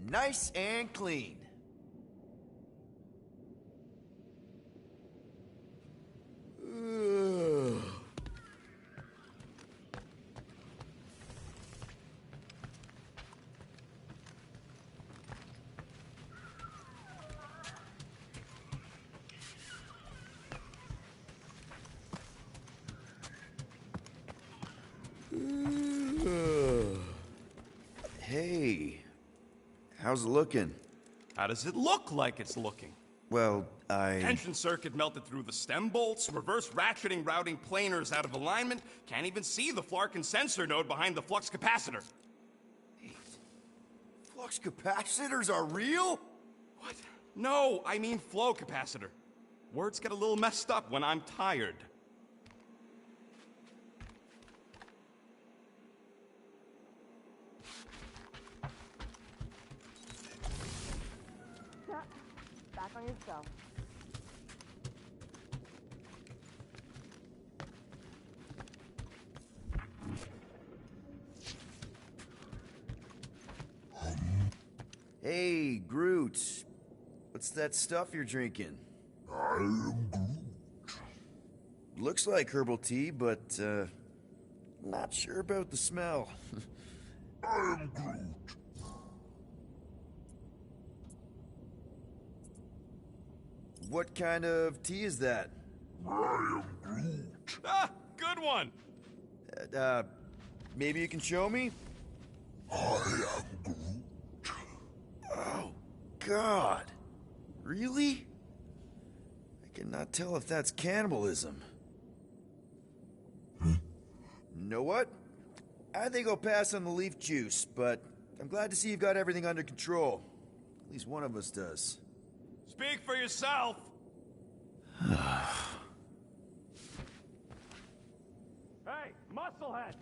Nice and clean. Ugh. Hey, how's it looking? How does it look like it's looking? Well, Tension circuit melted through the stem bolts, reverse ratcheting routing planers out of alignment, can't even see the Flarkin sensor node behind the flux capacitor. Flux capacitors are real? What? No, I mean flow capacitor. Words get a little messed up when I'm tired. Back on yourself. Hey, Groot. What's that stuff you're drinking? I am Groot. Looks like herbal tea, but, not sure about the smell. I am Groot. What kind of tea is that? I am Groot. Ah, good one. Maybe you can show me? I am Groot. Oh, God. Really? I cannot tell if that's cannibalism. You know what? I think I'll pass on the leaf juice, but I'm glad to see you've got everything under control. At least one of us does. Speak for yourself. Hey, Musclehead!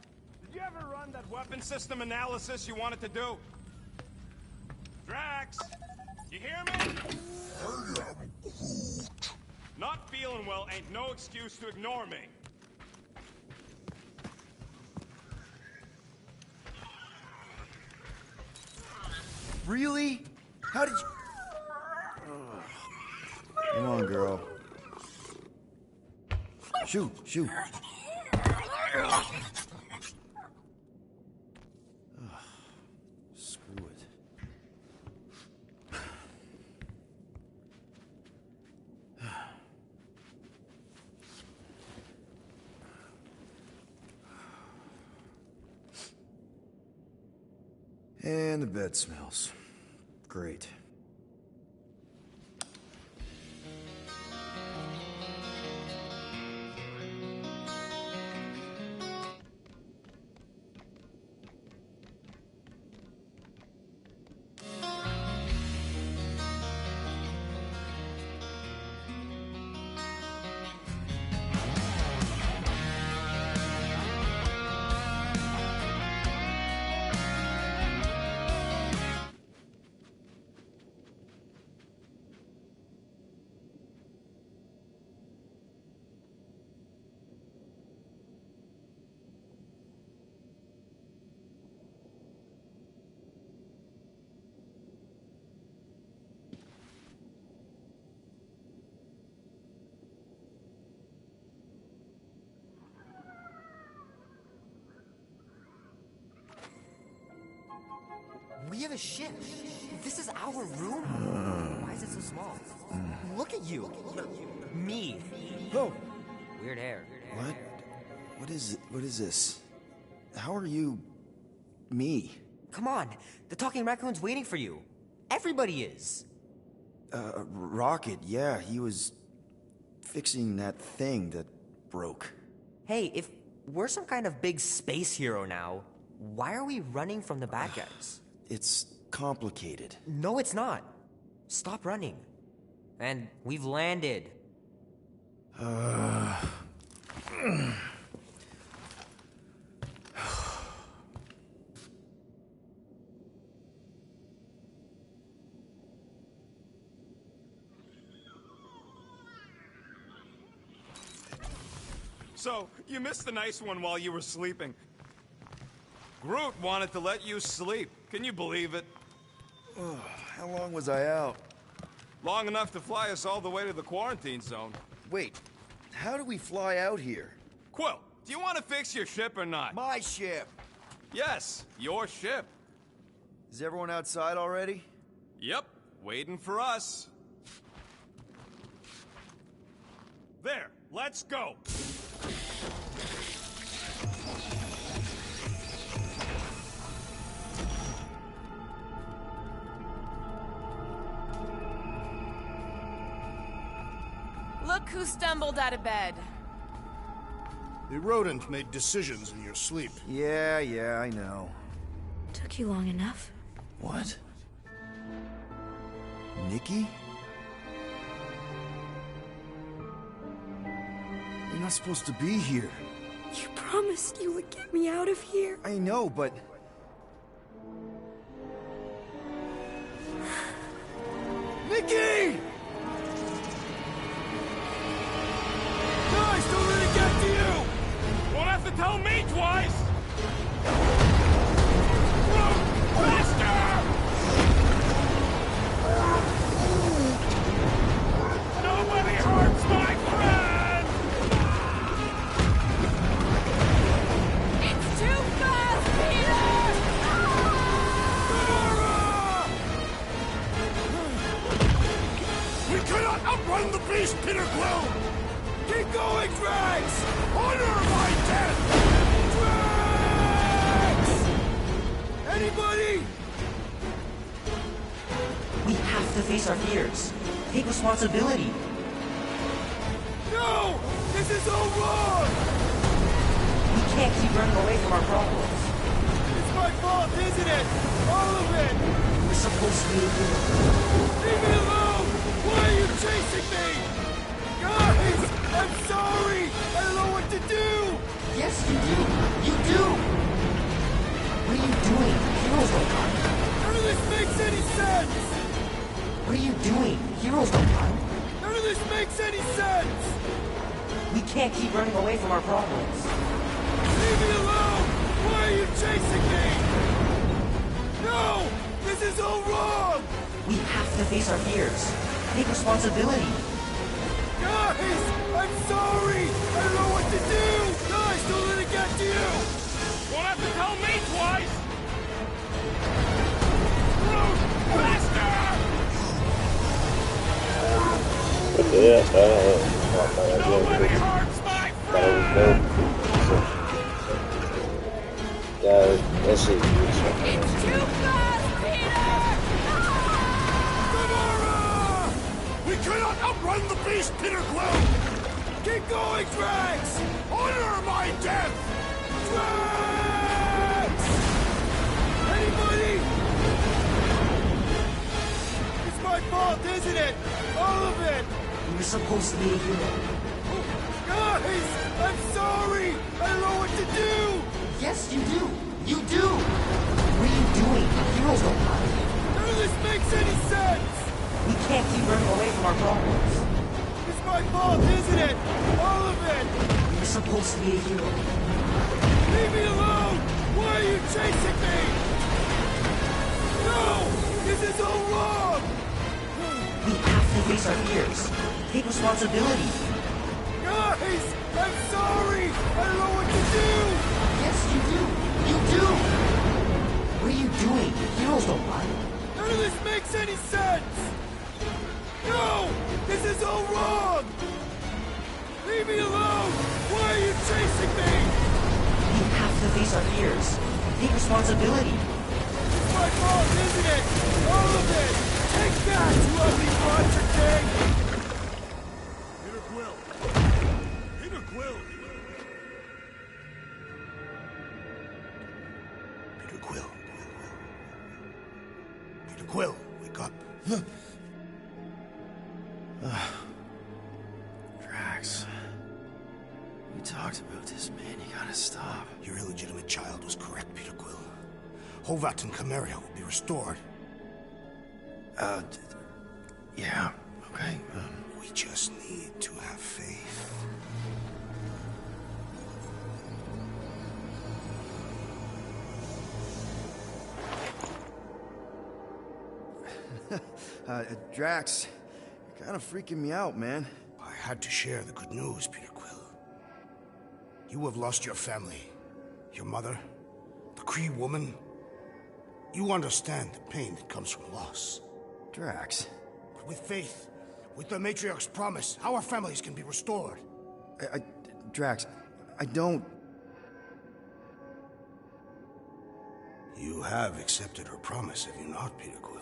Did you ever run that weapon system analysis you wanted to do? Drax! You hear me? I am Groot. Not feeling well ain't no excuse to ignore me. Really? How did you... Come on, girl. Shoot, shoot. Screw it. And the bed smells. Great. We have a ship. This is our room? Why is it so small? Look at you. Me. Oh. Weird hair. What? What is this? How are you... me? Come on. The talking raccoon's waiting for you. Everybody is. Rocket, yeah, he was... fixing that thing that broke. Hey, if we're some kind of big space hero now, why are we running from the bad guys? It's complicated. No, it's not. Stop running. And we've landed. So, you missed the nice one while you were sleeping. Groot wanted to let you sleep. Can you believe it? How long was I out? Long enough to fly us all the way to the quarantine zone. Wait, how do we fly out here? Quill, do you want to fix your ship or not? My ship! Yes, your ship. Is everyone outside already? Yep, waiting for us. There, let's go. Look who stumbled out of bed. The rodent made decisions in your sleep. Yeah, I know. Took you long enough. What? Nikki? You're not supposed to be here. You promised you would get me out of here. I know, but... Nikki! Guys, don't let it get to you! Won't have to tell me twice! Groot, faster! Nobody hurts my friend! It's too fast, Peter! We cannot outrun the face our fears. Take responsibility. No! This is all wrong! We can't keep running away from our problems. It's my fault, isn't it? All of it! We're supposed to be a hero. Leave me alone! Why are you chasing me? Guys! I'm sorry! I don't know what to do! Yes, you do! You do! What are you doing? Heroes don't run. None of this makes any sense! What are you doing? Heroes don't run. None of this makes any sense! We can't keep running away from our problems. Leave me alone! Why are you chasing me? No! This is all wrong! We have to face our fears. Take responsibility. Guys! I'm sorry! I don't know what to do! Guys, don't let it get to you! Won't have to tell me twice! Groot! Faster! Nobody hurts my friend! Let's see. It's too fast, Peter! Gamora! We cannot outrun the beast, Peter Quill! Keep going, Drax! Honor my death! Drax! Anybody? It's my fault, isn't it? All of it! We were supposed to be a hero. Guys! I'm sorry! I don't know what to do! Yes, you do! You do! What are you doing? Heroes don't run. None of this makes any sense! We can't keep running away from our problems. It's my fault, isn't it? All of it! We were supposed to be a hero. Leave me alone! Why are you chasing me? No! This is all wrong! We have to face our fears. Take responsibility. Guys! I'm sorry! I don't know what to do! Yes, you do! You do! What are you doing? Heroes don't run. None of this makes any sense! No! This is all wrong! Leave me alone! Why are you chasing me? We have to face our fears. Take responsibility. It's my fault, isn't it? All of it! Take that, you ugly monster king! Peter Quill! Peter Quill! Peter Quill. Peter Quill, wake up. Drax. We talked about this, man. You gotta stop. Your illegitimate child was correct, Peter Quill. Hovat and Camaria will be restored. Yeah, okay. We just need to have faith. Drax, you're kind of freaking me out, man. I had to share the good news, Peter Quill. You have lost your family. Your mother, the Kree woman. You understand the pain that comes from loss. Drax. But with faith, with the Matriarch's promise, our families can be restored. Drax, I don't... You have accepted her promise, have you not, Peter Quill?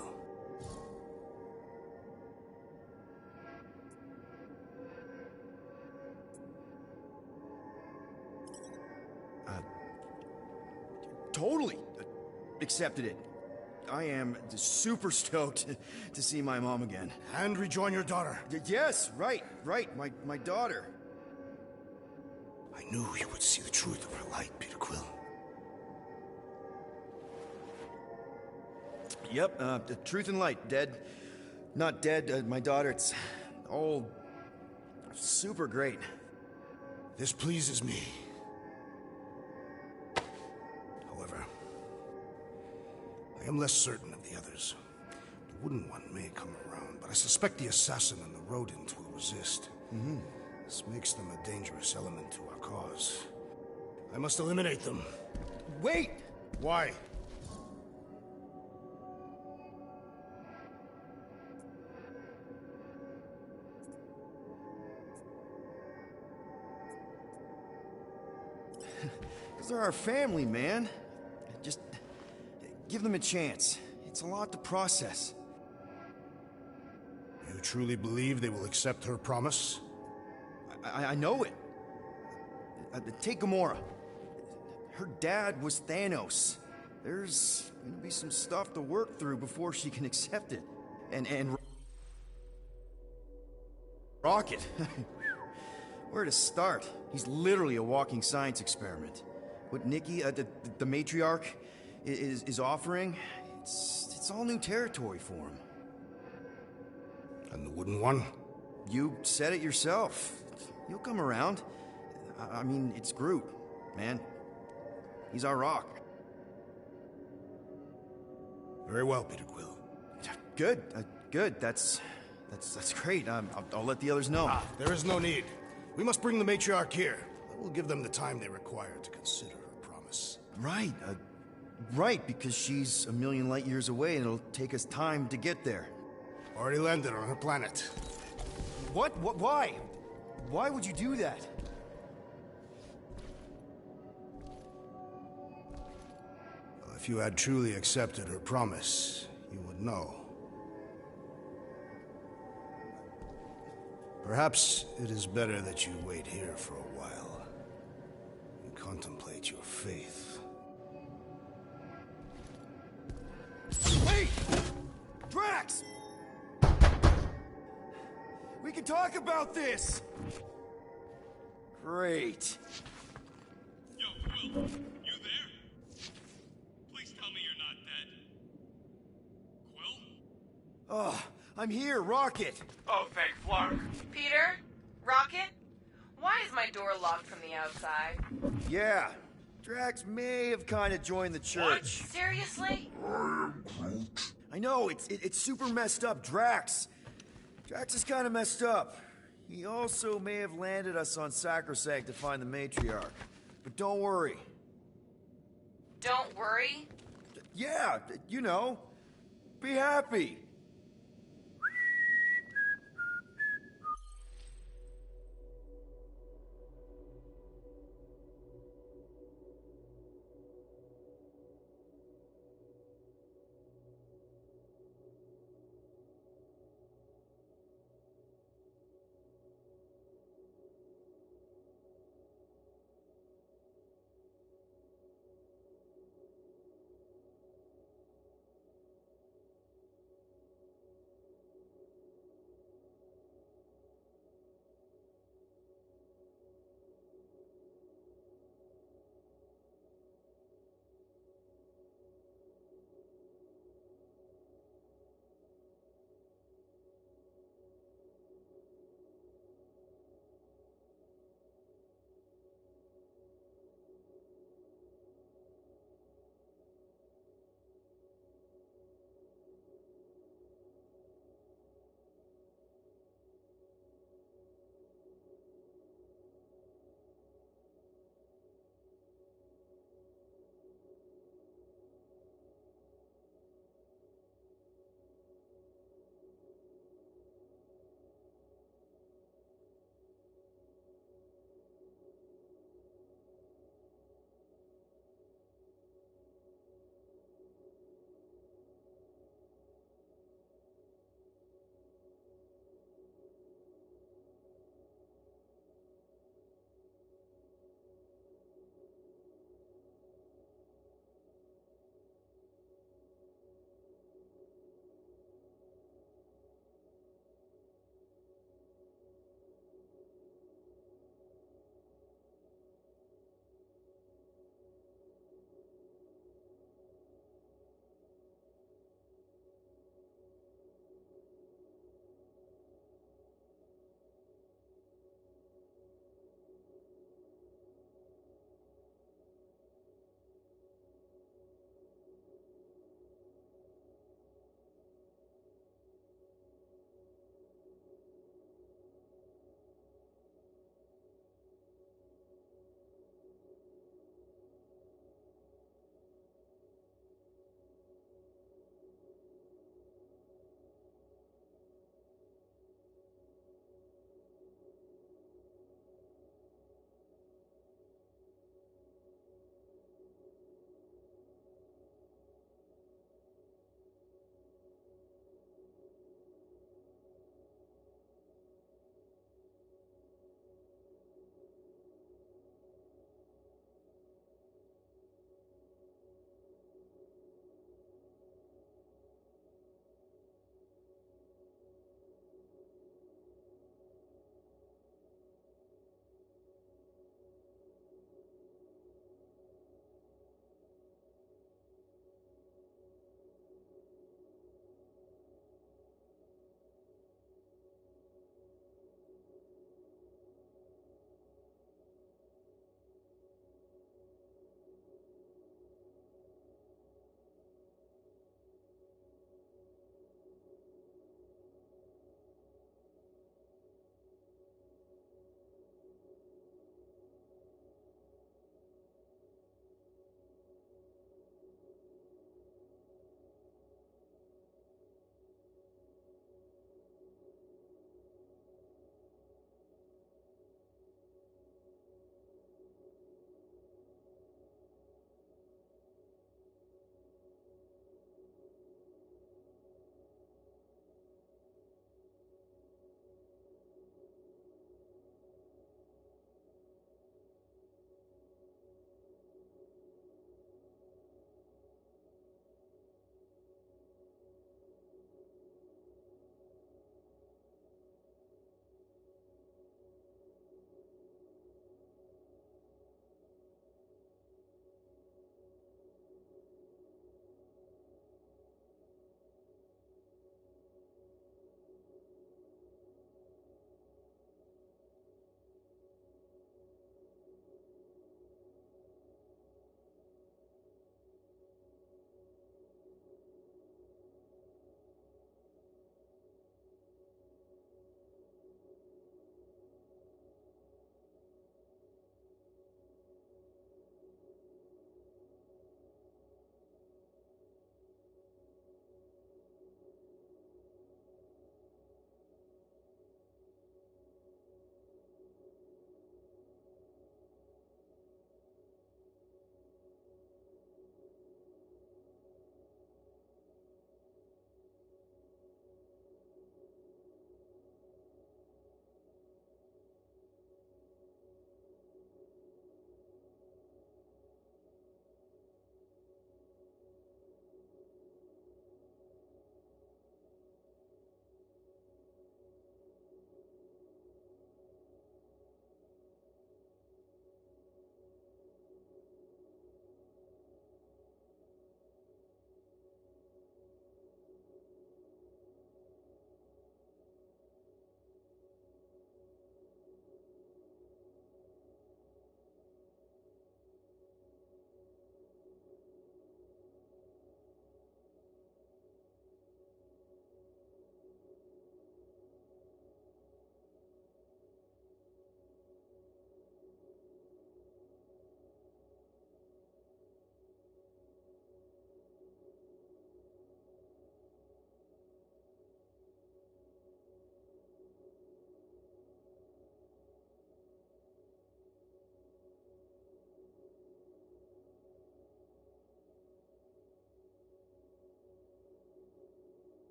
Totally accepted it. I am super stoked to see my mom again. And rejoin your daughter. Yes, right. My daughter. I knew you would see the truth of her light, Peter Quill. Yep, the truth and light. Dead. Not dead. My daughter, it's all super great. This pleases me. However, I am less certain of the others. The Wooden One may come around, but I suspect the assassin and the rodent will resist. This makes them a dangerous element to our cause. I must eliminate them. Wait! Why? Because they're our family, man. Just give them a chance. It's a lot to process. truly believe they will accept her promise? I know it. Take Gamora. Her dad was Thanos. There's gonna be some stuff to work through before she can accept it. And Rocket. Where to start? He's literally a walking science experiment. What Nikki, the matriarch, is offering, it's all new territory for him. And the wooden one? You said it yourself. He'll come around. I mean, it's Groot, man. He's our rock. Very well, Peter Quill. Good, good. That's great. I'll let the others know. There is no need. We must bring the matriarch here. We'll give them the time they require to consider her promise. Right, right, because she's a million light years away and it'll take us time to get there. Already landed on her planet. What? Why? Why would you do that? Well, if you had truly accepted her promise, you would know. Perhaps it is better that you wait here for a while and contemplate your faith. Wait! Drax! We can talk about this! Great. Yo, Quill, you there? Please tell me you're not dead. Quill? Oh, I'm here, Rocket! Oh, thank Flark. Peter? Rocket? Why is my door locked from the outside? Yeah, Drax may have kind of joined the church. Seriously? I know, it's super messed up, Drax is kind of messed up. He also may have landed us on Sacrosanct to find the matriarch. But don't worry. Don't worry? Yeah, you know, be happy.